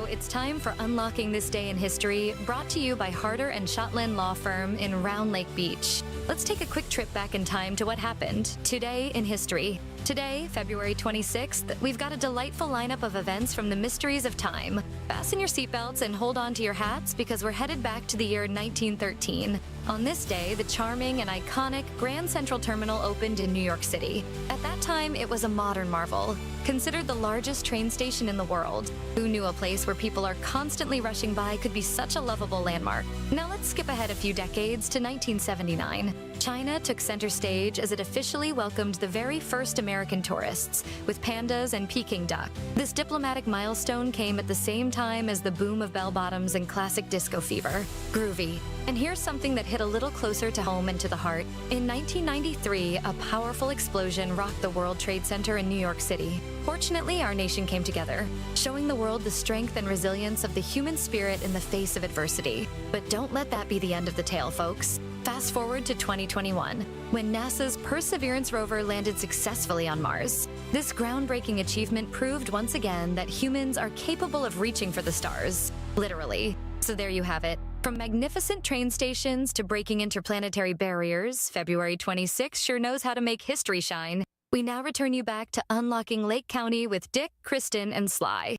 It's time for Unlocking This Day in History, brought to you by Harder and Schottland Law Firm in Round Lake Beach. Let's take a quick trip back in time to what happened today in history. Today, February 26th, we've got a delightful lineup of events from the mysteries of time. Fasten your seatbelts and hold on to your hats because we're headed back to the year 1913. On this day, the charming and iconic Grand Central Terminal opened in New York City. At that time, it was a modern marvel, considered the largest train station in the world. Who knew a place where people are constantly rushing by could be such a lovable landmark? Now let's skip ahead a few decades to 1979. China took center stage as it officially welcomed the very first American tourists, with pandas and Peking duck. This diplomatic milestone came at the same time as the boom of bell-bottoms and classic disco fever. Groovy. And here's something that hit a little closer to home and to the heart. In 1993, a powerful explosion rocked the World Trade Center in New York City. Fortunately, our nation came together, showing the world the strength and resilience of the human spirit in the face of adversity. But don't let that be the end of the tale, folks. Fast forward to 2021, when NASA's Perseverance rover landed successfully on Mars. This groundbreaking achievement proved once again that humans are capable of reaching for the stars. Literally. So there you have it. From magnificent train stations to breaking interplanetary barriers, February 26 sure knows how to make history shine. We now return you back to Unlocking Lake County with Dick, Christin, and Sly.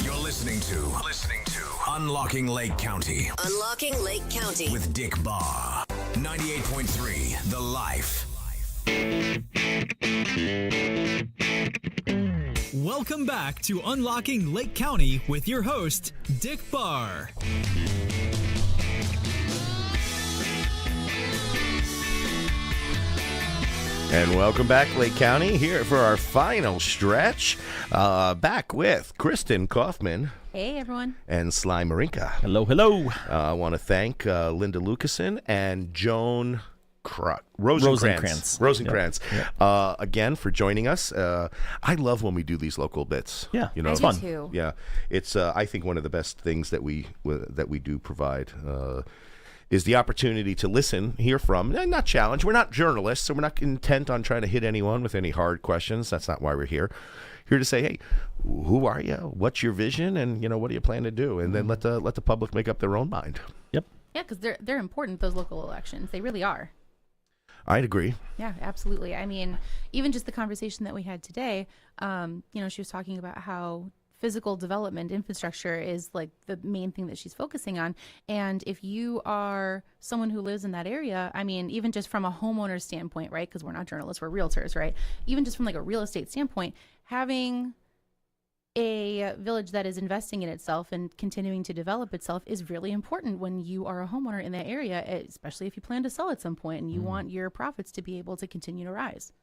You're listening to Unlocking Lake County. Unlocking Lake County with Dick Barr. 98.3 The Life. Welcome back to Unlocking Lake County with your host, Dick Barr. And welcome back, Lake County, here for our final stretch. Back with Christin Kaufman. Hey, everyone. And Sly Marinca. Hello, hello. I want to thank Linda Lucassen and Joan Rosenkrantz. Yep. Again, for joining us. I love when we do these local bits. Yeah, it's fun. Too. Yeah, it's I think one of the best things that we do provide. Is the opportunity to listen, hear from, and not challenge. We're not journalists, so we're not intent on trying to hit anyone with any hard questions. That's not why we're here. Here to say, hey, who are you? What's your vision? And what do you plan to do? And then let the public make up their own mind. Yep. Yeah, because they're important, those local elections. They really are. I'd agree. Yeah, absolutely. I mean, even just the conversation that we had today, she was talking about how physical development infrastructure is like the main thing that she's focusing on. And if you are someone who lives in that area, I mean, even just from a homeowner standpoint, right? Because we're not journalists, we're realtors, right? Even just from like a real estate standpoint, having a village that is investing in itself and continuing to develop itself is really important when you are a homeowner in that area, especially if you plan to sell at some point and you want your profits to be able to continue to rise.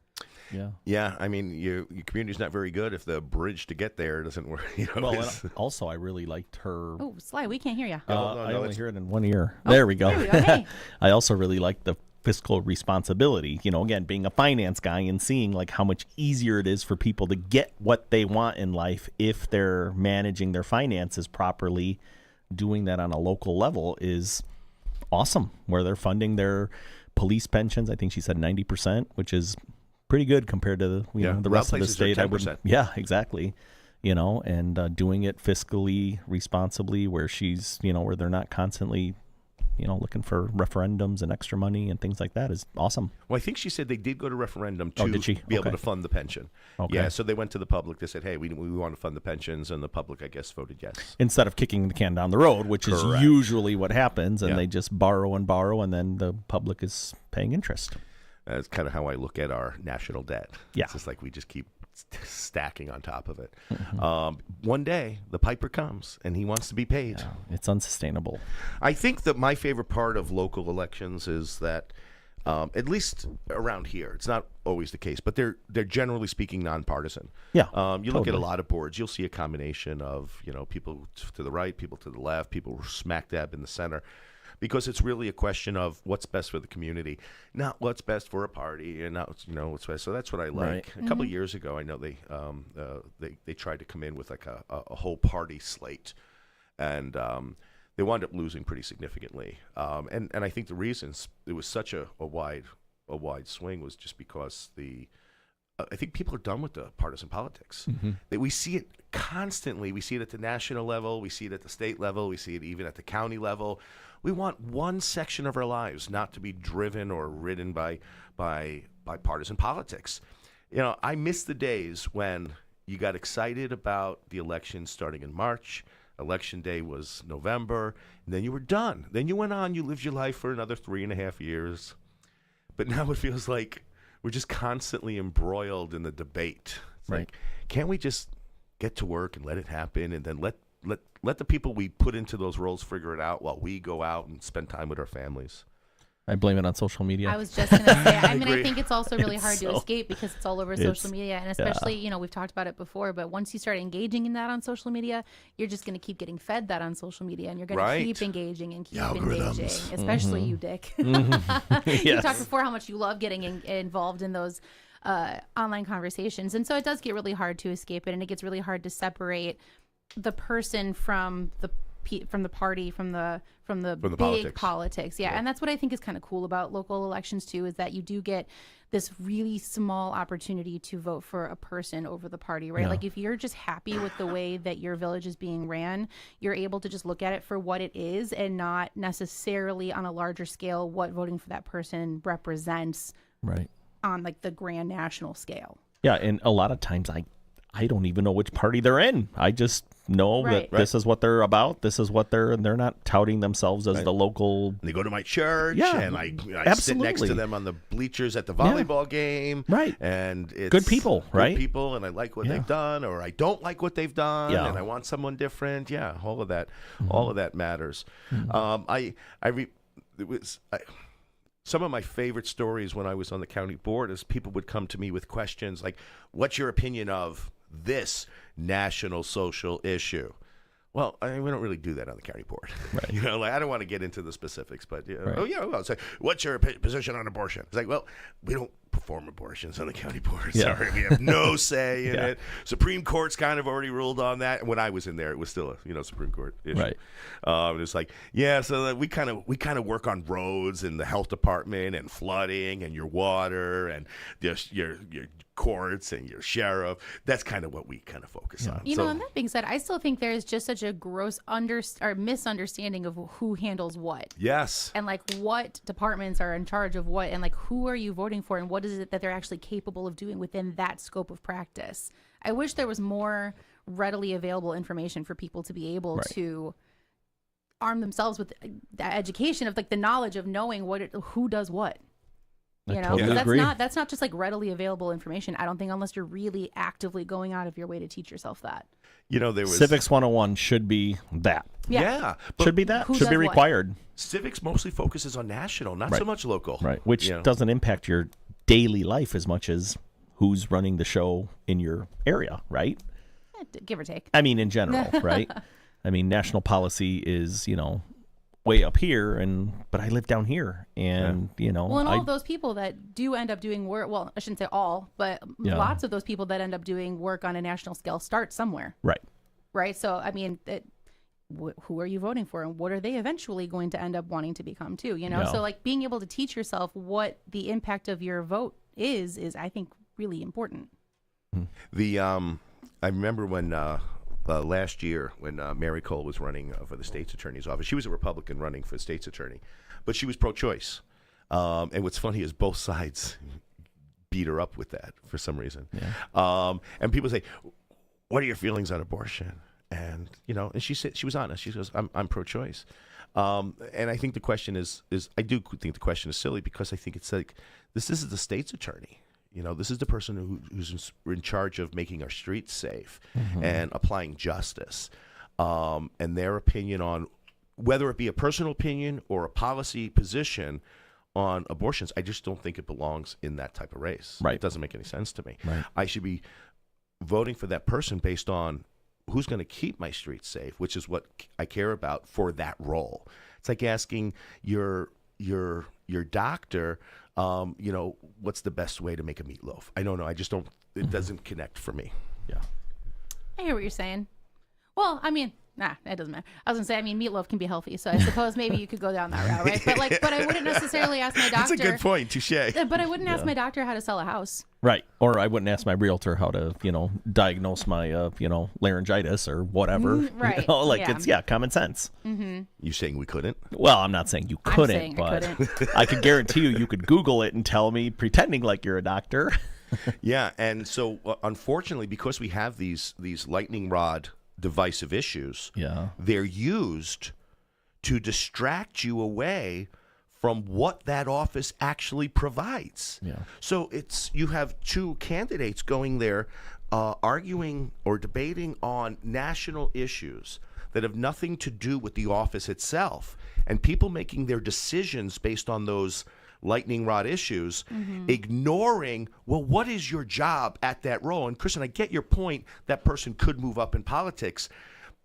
Yeah. I mean, your community's not very good if the bridge to get there doesn't work. Well, and also, I really liked her. Oh, Sly, we can't hear you. I only hear it in one ear. There we go. There we go. Hey. I also really liked the fiscal responsibility. Again, being a finance guy and seeing like how much easier it is for people to get what they want in life if they're managing their finances properly. Doing that on a local level is awesome. Where they're funding their police pensions, I think she said 90%, which is pretty good compared to the rest of the state. I would. Yeah, exactly. And doing it fiscally responsibly, where she's where they're not constantly looking for referendums and extra money and things like that is awesome. Well, I think she said they did go to referendum to be able to fund the pension. Okay. Yeah, so they went to the public. They said, hey, we want to fund the pensions, and the public, I guess, voted yes. Instead of kicking the can down the road, which is usually what happens, and they just borrow, and then the public is paying interest. That's kind of how I look at our national debt. Yeah. It's just like we just keep stacking on top of it. Mm-hmm. One day, the piper comes, and he wants to be paid. Yeah, it's unsustainable. I think that my favorite part of local elections is that, at least around here, it's not always the case, but they're generally speaking nonpartisan. Yeah, you look at a lot of boards, you'll see a combination of people to the right, people to the left, people smack dab in the center. Because it's really a question of what's best for the community, not what's best for a party, and not what's best. So that's what I like. Right. A couple of years ago, I know they tried to come in with like a whole party slate, and they wound up losing pretty significantly. And I think the reasons it was such a wide swing was just because I think people are done with the partisan politics. That we see it constantly. We see it at the national level. We see it at the state level. We see it even at the county level. We want one section of our lives not to be driven or ridden by partisan politics. I miss the days when you got excited about the election starting in March. Election day was November, and then you were done. Then you went on, you lived your life for another 3.5 years. But now it feels like we're just constantly embroiled in the debate. It's like, can't we just get to work and let it happen, and then let the people we put into those roles figure it out while we go out and spend time with our families? I blame it on social media. I was just going to say, I think it's also really hard to escape because it's all over social media. And especially, we've talked about it before, but once you start engaging in that on social media, you're just going to keep getting fed that on social media. And you're going to keep engaging and keep engaging, especially you, Dick. You talked before how much you love getting involved in those online conversations. And so it does get really hard to escape it. And it gets really hard to separate the person from the party, from the big politics. Yeah. And that's what I think is kind of cool about local elections too, is that you do get this really small opportunity to vote for a person over the party, right? Like if you're just happy with the way that your village is being ran, you're able to just look at it for what it is and not necessarily on a larger scale what voting for that person represents on like the grand national scale. Yeah. And a lot of times I don't even know which party they're in. I just know that this is what they're about. This is what they're not touting themselves as the local. And they go to my church, and I sit next to them on the bleachers at the volleyball game. Right. And it's good people, good people, and I like what they've done, or I don't like what they've done, and I want someone different. Yeah, all of that matters. Some of my favorite stories when I was on the county board is people would come to me with questions like, what's your opinion of this national social issue? Well, we don't really do that on the county board. Right. I don't want to get into the specifics, but well, it's like, what's your position on abortion? It's like, well, we don't perform abortions on the county board. Yeah. Sorry, we have no say in it. Supreme Court's kind of already ruled on that. And when I was in there, it was still a Supreme Court issue. Right. It's like, so we kind of work on roads and the health department and flooding and your water and just your courts and your sheriff. That's kind of what we kind of focus on. And that being said, I still think there is just such a gross misunderstanding of who handles what. Yes. And like what departments are in charge of what, and like who are you voting for, and what is it that they're actually capable of doing within that scope of practice. I wish there was more readily available information for people to be able to arm themselves with the education of like the knowledge of knowing who does what. That's not just like readily available information. I don't think, unless you're really actively going out of your way to teach yourself that. There was Civics 101 should be that. Yeah. Should be that. Should be required. What? Civics mostly focuses on national, not so much local. Right. Which doesn't impact your daily life as much as who's running the show in your area, right? Give or take. I mean, in general, right? I mean, national policy is, way up here, but I live down here, and Well, and all of those people that do end up doing work, well, I shouldn't say all, but lots of those people that end up doing work on a national scale start somewhere. Right. So, I mean, who are you voting for, and what are they eventually going to end up wanting to become too? So like being able to teach yourself what the impact of your vote is I think really important. I remember when. Last year, when Mary Cole was running for the state's attorney's office, she was a Republican running for state's attorney, but she was pro-choice. And what's funny is both sides beat her up with that for some reason. And people say, "What are your feelings on abortion?" And and she said, she was honest. She goes, "I'm pro-choice." And I think the question is I do think the question is silly, because I think it's like this is the state's attorney. This is the person who's in charge of making our streets safe and applying justice. And their opinion on whether it be a personal opinion or a policy position on abortions, I just don't think it belongs in that type of race. It doesn't make any sense to me. I should be voting for that person based on who's going to keep my streets safe, which is what I care about for that role. It's like asking your doctor, what's the best way to make a meatloaf? I don't know. I just don't. It doesn't connect for me. I hear what you're saying. Well, I mean, it doesn't matter. I was gonna say, I mean, meatloaf can be healthy, so I suppose maybe you could go down that route, right? But I wouldn't necessarily ask my doctor. That's a good point. Touche. But I wouldn't ask my doctor how to sell a house. Right. Or I wouldn't ask my realtor how to, diagnose my, laryngitis or whatever. Right. It's common sense. You saying we couldn't? Well, I'm not saying you couldn't, but I could guarantee you could Google it and tell me, pretending like you're a doctor. And so unfortunately, because we have these lightning rod divisive issues, they're used to distract you away from what that office actually provides. So you have two candidates going there arguing or debating on national issues that have nothing to do with the office itself, and people making their decisions based on those lightning rod issues, ignoring, well, what is your job at that role? And Christin, I get your point. That person could move up in politics,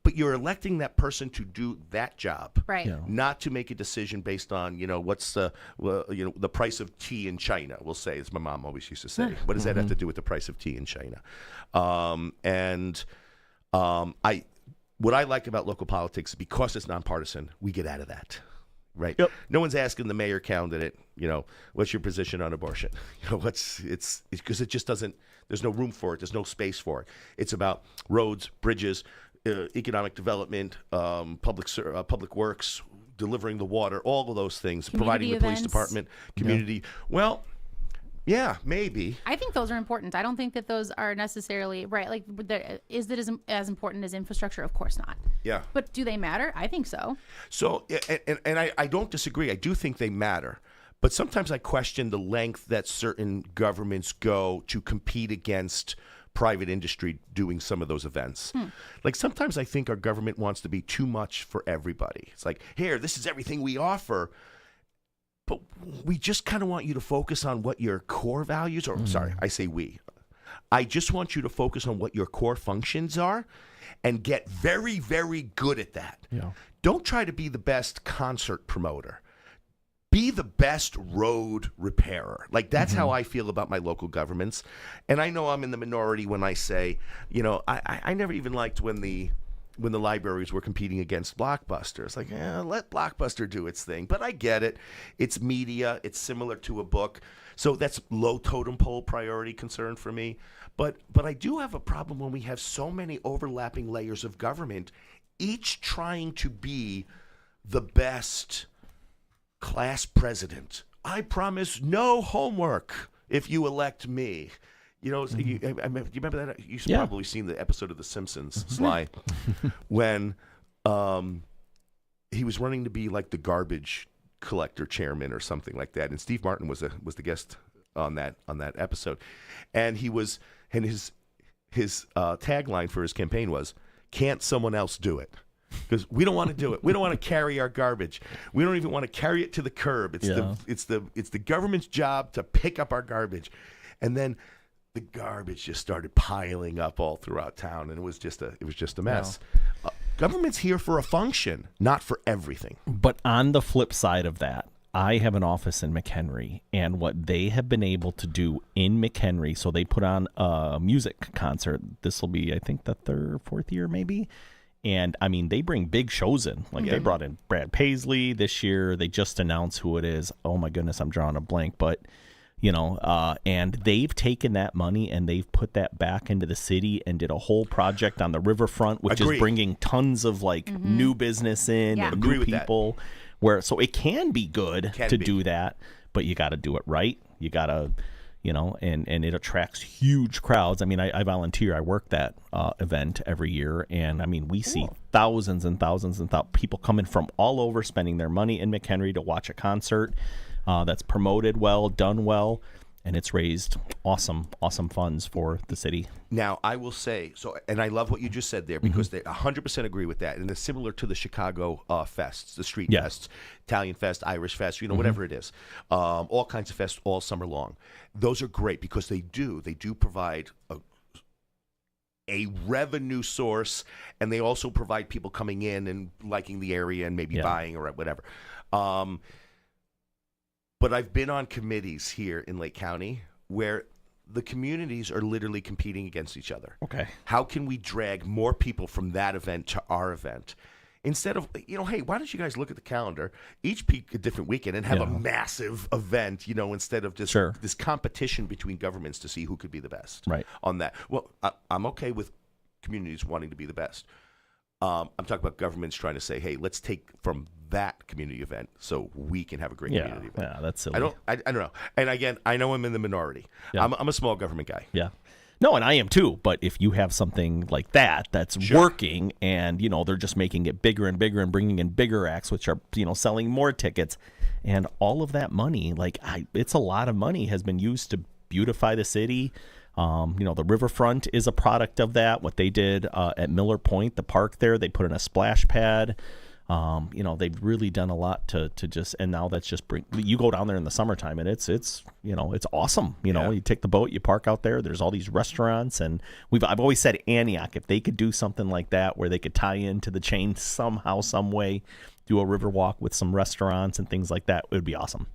but you're electing that person to do that job, not to make a decision based on, what's the the price of tea in China. We'll say, as my mom always used to say, what does that have to do with the price of tea in China? What I like about local politics, because it's nonpartisan, we get out of that. Right. No one's asking the mayor candidate, what's your position on abortion? It's because it just doesn't. There's no room for it. There's no space for it. It's about roads, bridges, economic development, public works, delivering the water, all of those things, providing the police department, community. Well, yeah, maybe. I think those are important. I don't think that those are necessarily right. Like, is it as important as infrastructure? Of course not. Yeah. But do they matter? I think so. So, and I don't disagree. I do think they matter. But sometimes I question the length that certain governments go to compete against private industry doing some of those events. Like, sometimes I think our government wants to be too much for everybody. It's like, here, this is everything we offer. But we just kind of want you to focus on what your core values are. Sorry, I say we. I just want you to focus on what your core functions are and get very, very good at that. Yeah. Don't try to be the best concert promoter. Be the best road repairer. Like, that's how I feel about my local governments. And I know I'm in the minority when I say, I never even liked when the libraries were competing against Blockbuster. It's like, let Blockbuster do its thing. But I get it. It's media. It's similar to a book. So that's low totem pole priority concern for me. But I do have a problem when we have so many overlapping layers of government, each trying to be the best class president. I promise no homework if you elect me. You remember that? You've probably seen the episode of The Simpsons, Sly, when he was running to be like the garbage collector chairman or something like that, and Steve Martin was the guest on that episode, and his tagline for his campaign was, "Can't someone else do it?" Because we don't want to do it. We don't want to carry our garbage. We don't even want to carry it to the curb. It's the government's job to pick up our garbage, and then the garbage just started piling up all throughout town, and it was just a mess. Yeah. Government's here for a function, not for everything. But on the flip side of that, I have an office in McHenry, and what they have been able to do in McHenry, so they put on a music concert. This will be, I think, the fourth year maybe. And, I mean, they bring big shows in. Like, they brought in Brad Paisley this year. They just announced who it is. Oh, my goodness, I'm drawing a blank. But, and they've taken that money and they've put that back into the city and did a whole project on the riverfront, which is bringing tons of, new business in and new people. So it can be good do that, but you got to do it right. You got to... and it attracts huge crowds. I mean, I volunteer. I work that event every year. And, I mean, we see thousands and thousands and people coming from all over, spending their money in McHenry to watch a concert that's promoted well, done well, and it's raised awesome funds for the city. Now, I will say, and I love what you just said there, because they 100% agree with that. And it's similar to the Chicago fests, the street fests, Italian fest, Irish fest, whatever it is. All kinds of fests all summer long. Those are great because they do provide a revenue source, and they also provide people coming in and liking the area and maybe buying or whatever. But I've been on committees here in Lake County where the communities are literally competing against each other. Okay. How can we drag more people from that event to our event? Instead of, hey, why don't you guys look at the calendar, each pick a different weekend and have a massive event, instead of just this competition between governments to see who could be the best on that. Well, I'm okay with communities wanting to be the best. I'm talking about governments trying to say, hey, let's take from that community event so we can have a great community event. Yeah, that's silly. I don't know. And again, I know I'm in the minority. Yeah. I'm a small government guy. Yeah. No, and I am too. But if you have something like that's working, and they're just making it bigger and bigger and bringing in bigger acts, which are selling more tickets, and all of that money, it's a lot of money has been used to beautify the city. The riverfront is a product of that. What they did at Miller Point, the park there, they put in a splash pad. They've really done a lot to just, and now that's just you go down there in the summertime and it's awesome. You take the boat, you park out there. There's all these restaurants, and I've always said Antioch, if they could do something like that where they could tie into the chain somehow, some way, do a river walk with some restaurants and things like that, it would be awesome.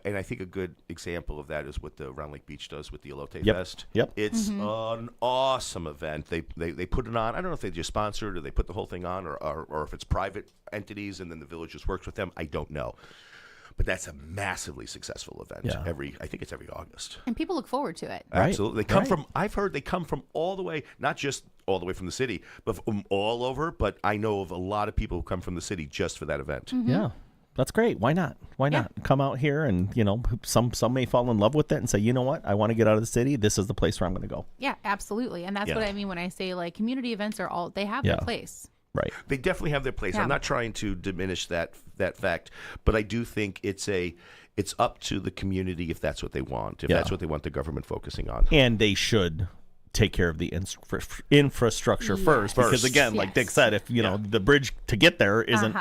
And I think a good example of that is what the Round Lake Beach does with the Elote Fest. Yep. It's an awesome event. They put it on. I don't know if they just sponsor it or they put the whole thing on, or if it's private entities and then the village just works with them. I don't know. But that's a massively successful event. Yeah. I think it's every August. And people look forward to it. Absolutely. They come from, I've heard they come from all the way, not just all the way from the city, but from all over. But I know of a lot of people who come from the city just for that event. Yeah. That's great. Why not? Why not come out here and, some may fall in love with it and say, you know what? I want to get out of the city. This is the place where I'm going to go. Yeah, absolutely. And that's what I mean when I say community events are they have their place. Right. They definitely have their place. Yeah. I'm not trying to diminish that fact, but I do think it's up to the community if that's what they want, if that's what they want the government focusing on. And they should take care of the infrastructure first, because again, like Dick said, if the bridge to get there isn't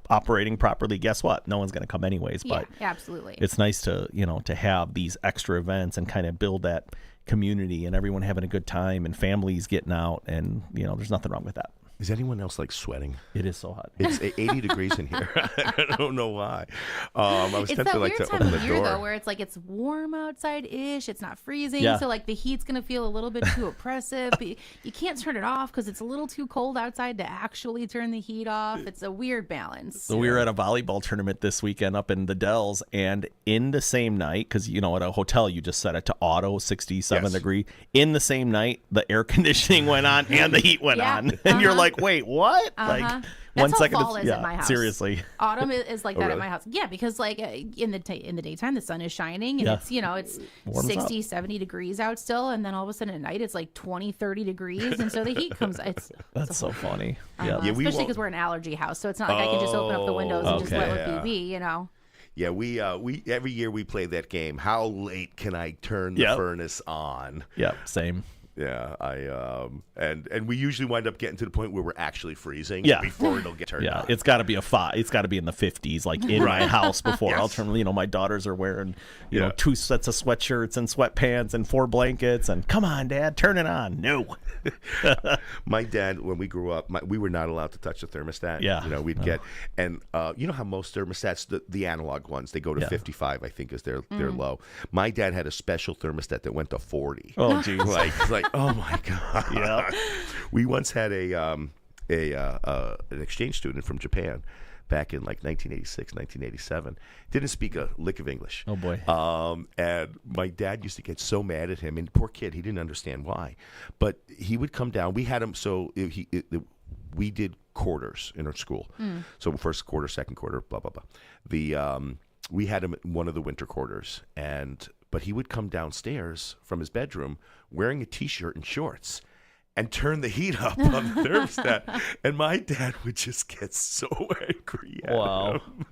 operating properly, guess what? No one's going to come anyways. Yeah, but absolutely. It's nice to, to have these extra events and kind of build that community and everyone having a good time and families getting out. And, there's nothing wrong with that. Is anyone else sweating? It is so hot. It's 80 degrees in here. I don't know why. I was tempted to weird open time of the year, door. though, where it's like it's warm outside-ish. It's not freezing. Yeah. So like the heat's going to feel a little bit too oppressive. But you can't turn it off because it's a little too cold outside to actually turn the heat off. It's a weird balance. So we were at a volleyball tournament this weekend up in the Dells, and in the same night, because, at a hotel, you just set it to auto, 67 degree. In the same night, the air conditioning went on and the heat went on. And you're like, wait, what? Like, That's 1 how second. fall is at my house. Seriously. Autumn is like that really? at my house. Yeah, because like in the daytime, the sun is shining and it's Warms 60, up. 70 degrees out still. And then all of a sudden at night, it's like 20, 30 degrees. And so the heat comes. That's so funny. Especially because we're an allergy house. So it's not like I can just open up the windows and just let it be, Yeah, we every year we play that game. How late can I turn the furnace on? Yeah, same. Yeah, and we usually wind up getting to the point where we're actually freezing before it'll get turned on. It's got to be it's got to be in the 50s, like in my house before I'll turn. My daughters are wearing, 2 sets of sweatshirts and sweatpants and 4 blankets, and come on, Dad, turn it on. No. My dad, when we grew up, we were not allowed to touch the thermostat. Yeah, we'd get, and you know how most thermostats, the analog ones, they go to 55, I think, is their low. My dad had a special thermostat that went to 40. Oh, geez. like, oh my God. Yeah. We once had an exchange student from Japan back in like 1986, 1987. Didn't speak a lick of English. Oh boy. And my dad used to get so mad at him, and poor kid, he didn't understand why. But he would come down. We had him, so we did quarters in our school. So first quarter, second quarter, blah blah blah. We had him in one of the winter quarters, but he would come downstairs from his bedroom wearing a T-shirt and shorts and turn the heat up on the thermostat. And my dad would just get so angry at him.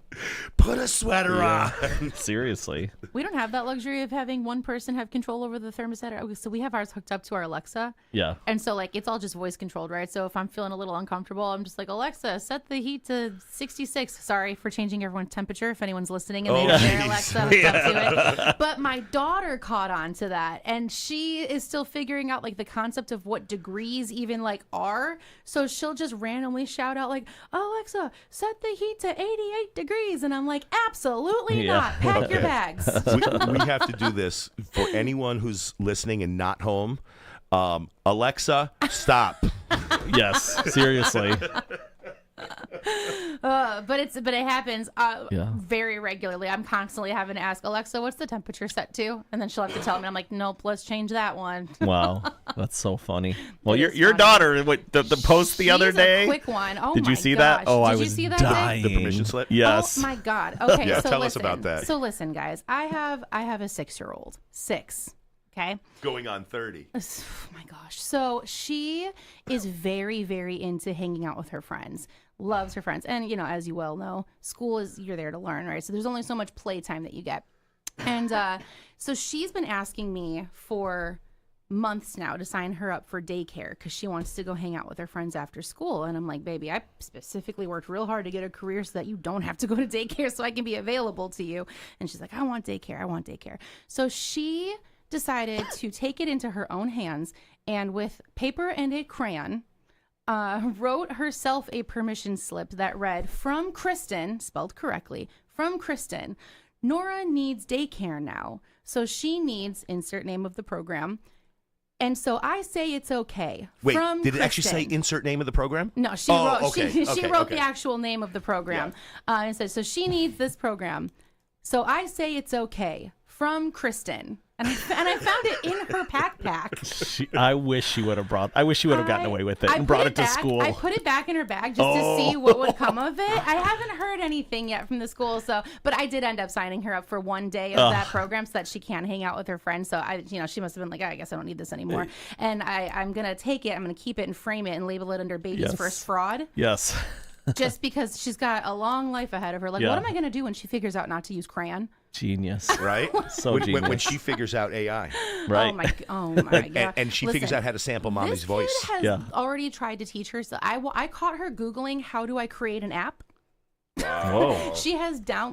Put a sweater on. Seriously. We don't have that luxury of having one person have control over the thermostat. So we have ours hooked up to our Alexa. Yeah. And so like it's all just voice controlled, right? So if I'm feeling a little uncomfortable, I'm just like, Alexa, set the heat to 66. Sorry for changing everyone's temperature if anyone's listening and they have their Alexa hooked up to it. But my daughter caught on to that, and she is still figuring out like the concept of what degrees even like are. So she'll just randomly shout out like, Alexa, set the heat to 88 degrees. And I'm like, absolutely not. Pack your bags. We have to do this for anyone who's listening and not home. Alexa, stop. Yes, seriously. But it happens very regularly. I'm constantly having to ask Alexa, what's the temperature set to? And then she'll have to tell me. I'm like, nope, let's change that one. Wow, that's so funny. Well, your daughter, the post the other day. A quick one. Oh, did you see gosh. that? Oh, Did I you was see that dying. The permission slip? Yes. Oh my God. Okay, yeah, so tell listen. us about that. So listen, guys. I have a 6-year-old. 6. Okay. Going on 30. Oh my gosh. So she is very, very into hanging out with her friends. Loves her friends. And, as you well know, school is, you're there to learn, right? So there's only so much playtime that you get. And so she's been asking me for months now to sign her up for daycare because she wants to go hang out with her friends after school. And I'm like, baby, I specifically worked real hard to get a career so that you don't have to go to daycare so I can be available to you. And she's like, I want daycare. So she decided to take it into her own hands and with paper and a crayon wrote herself a permission slip that read, from Christin, spelled correctly, from Christin, Nora needs daycare now. So she needs insert name of the program. And so I say it's okay. Wait, from did it actually Christin. say insert name of the program? No, she wrote okay, wrote the actual name of the program. Yeah. And said, so she needs this program. So I say it's okay. From Christin. And I found it in her backpack. I wish she would have gotten away with it and brought it to school. I put it back in her bag just to see what would come of it. I haven't heard anything yet from the school, but I did end up signing her up for one day of that program so that she can hang out with her friends. So she must have been like, I guess I don't need this anymore. And I'm gonna take it, I'm gonna keep it and frame it and label it under baby's first fraud. Yes. Just because she's got a long life ahead of her. Like, what am I gonna do when she figures out not to use crayon? Genius. Right? Genius. When she figures out AI. Right. Oh my God. And she figures out how to sample mommy's voice. This kid has already tried to teach her. So I caught her Googling, how do I create an app? Whoa.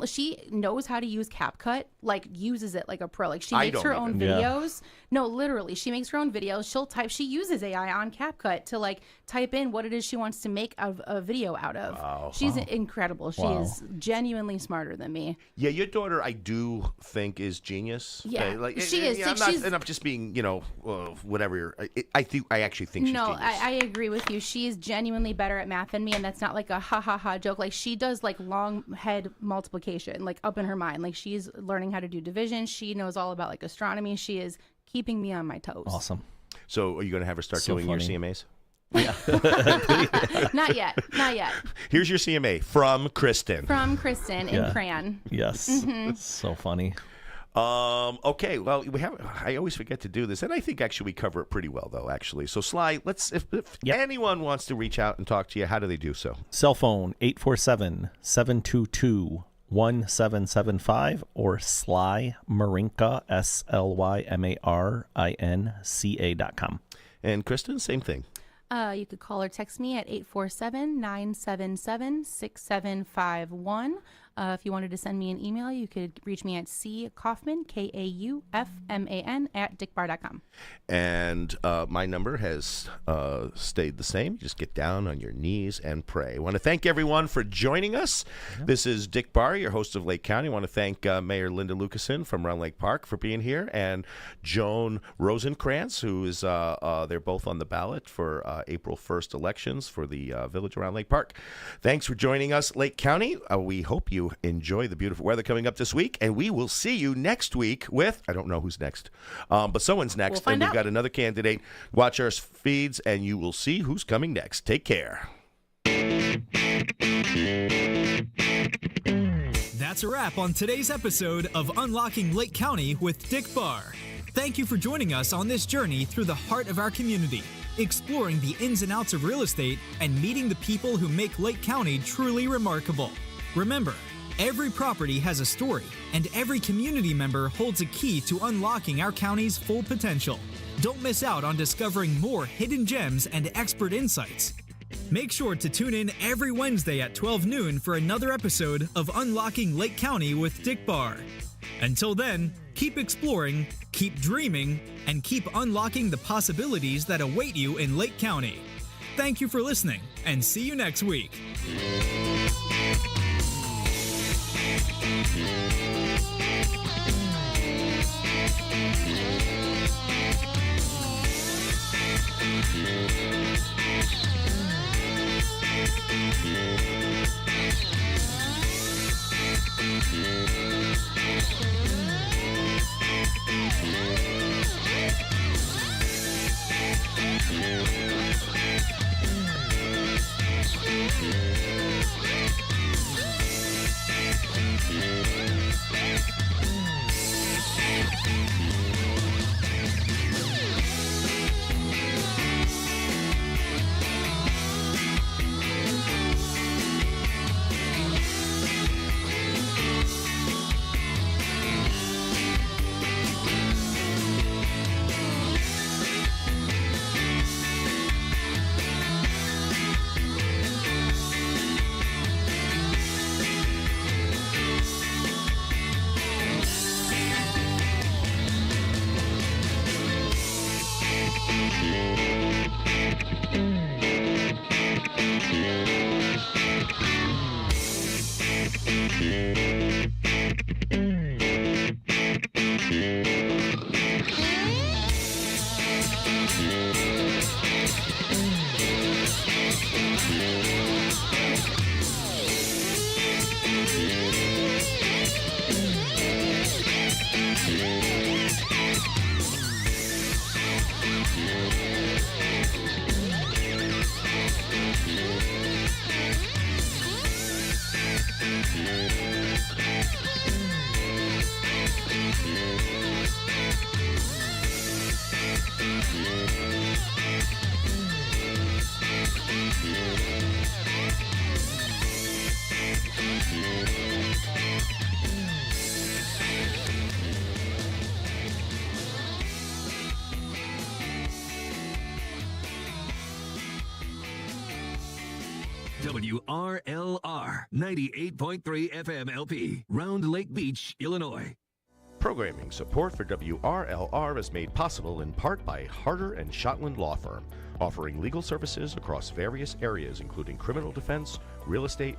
She knows how to use CapCut, like uses it like a pro. Like she makes her own videos. Yeah. No, literally, she makes her own videos. She uses AI on CapCut to like type in what it is she wants to make a video out of. Wow. She's incredible. She is genuinely smarter than me. Yeah, your daughter, I do think is genius. Yeah, okay? Like, she is. And I'm just being, whatever. I actually think she's genius. I agree with you. She is genuinely better at math than me, and that's not like a ha joke. Like she does like long head multiplication, like up in her mind. Like she's learning how to do division. She knows all about like astronomy. She is keeping me on my toes. Awesome. So are you going to have her start doing your CMAs? Yeah. Not yet. Here's your CMA from Christin. In crayon. Yes. It's so funny. Okay, well, I always forget to do this, and I think actually we cover it pretty well, though, actually. So, Sly, if anyone wants to reach out and talk to you, how do they do so? Cell phone, 847-722-1775, or Sly Marinca, SlyMarinca.com. And Christin, same thing. You could call or text me at 847-977-6751. If you wanted to send me an email, you could reach me at ckaufman, Kaufman, @dickbar.com. And my number has stayed the same. Just get down on your knees and pray. I want to thank everyone for joining us. Yeah. This is Dick Barr, your host of Lake County. I want to thank Mayor Linda Lucassen from Round Lake Park for being here, and Joan Rosenkrantz, who is they're both on the ballot for April 1st elections for the Village around Lake Park. Thanks for joining us, Lake County. We hope you enjoy the beautiful weather coming up this week, and we will see you next week with, I don't know who's next, but someone's next, and we've got another candidate. Watch our feeds, and you will see who's coming next. Take care. That's a wrap on today's episode of Unlocking Lake County with Dick Barr. Thank you for joining us on this journey through the heart of our community, exploring the ins and outs of real estate and meeting the people who make Lake County truly remarkable. Remember, every property has a story, and every community member holds a key to unlocking our county's full potential. Don't miss out on discovering more hidden gems and expert insights. Make sure to tune in every Wednesday at 12 noon for another episode of Unlocking Lake County with Dick Barr. Until then, keep exploring, keep dreaming, and keep unlocking the possibilities that await you in Lake County. Thank you for listening, and see you next week. WRLR 98.3 FM LP, Round Lake Beach, Illinois. Programming support for WRLR is made possible in part by Harder and Shotland Law Firm, offering legal services across various areas including criminal defense, real estate,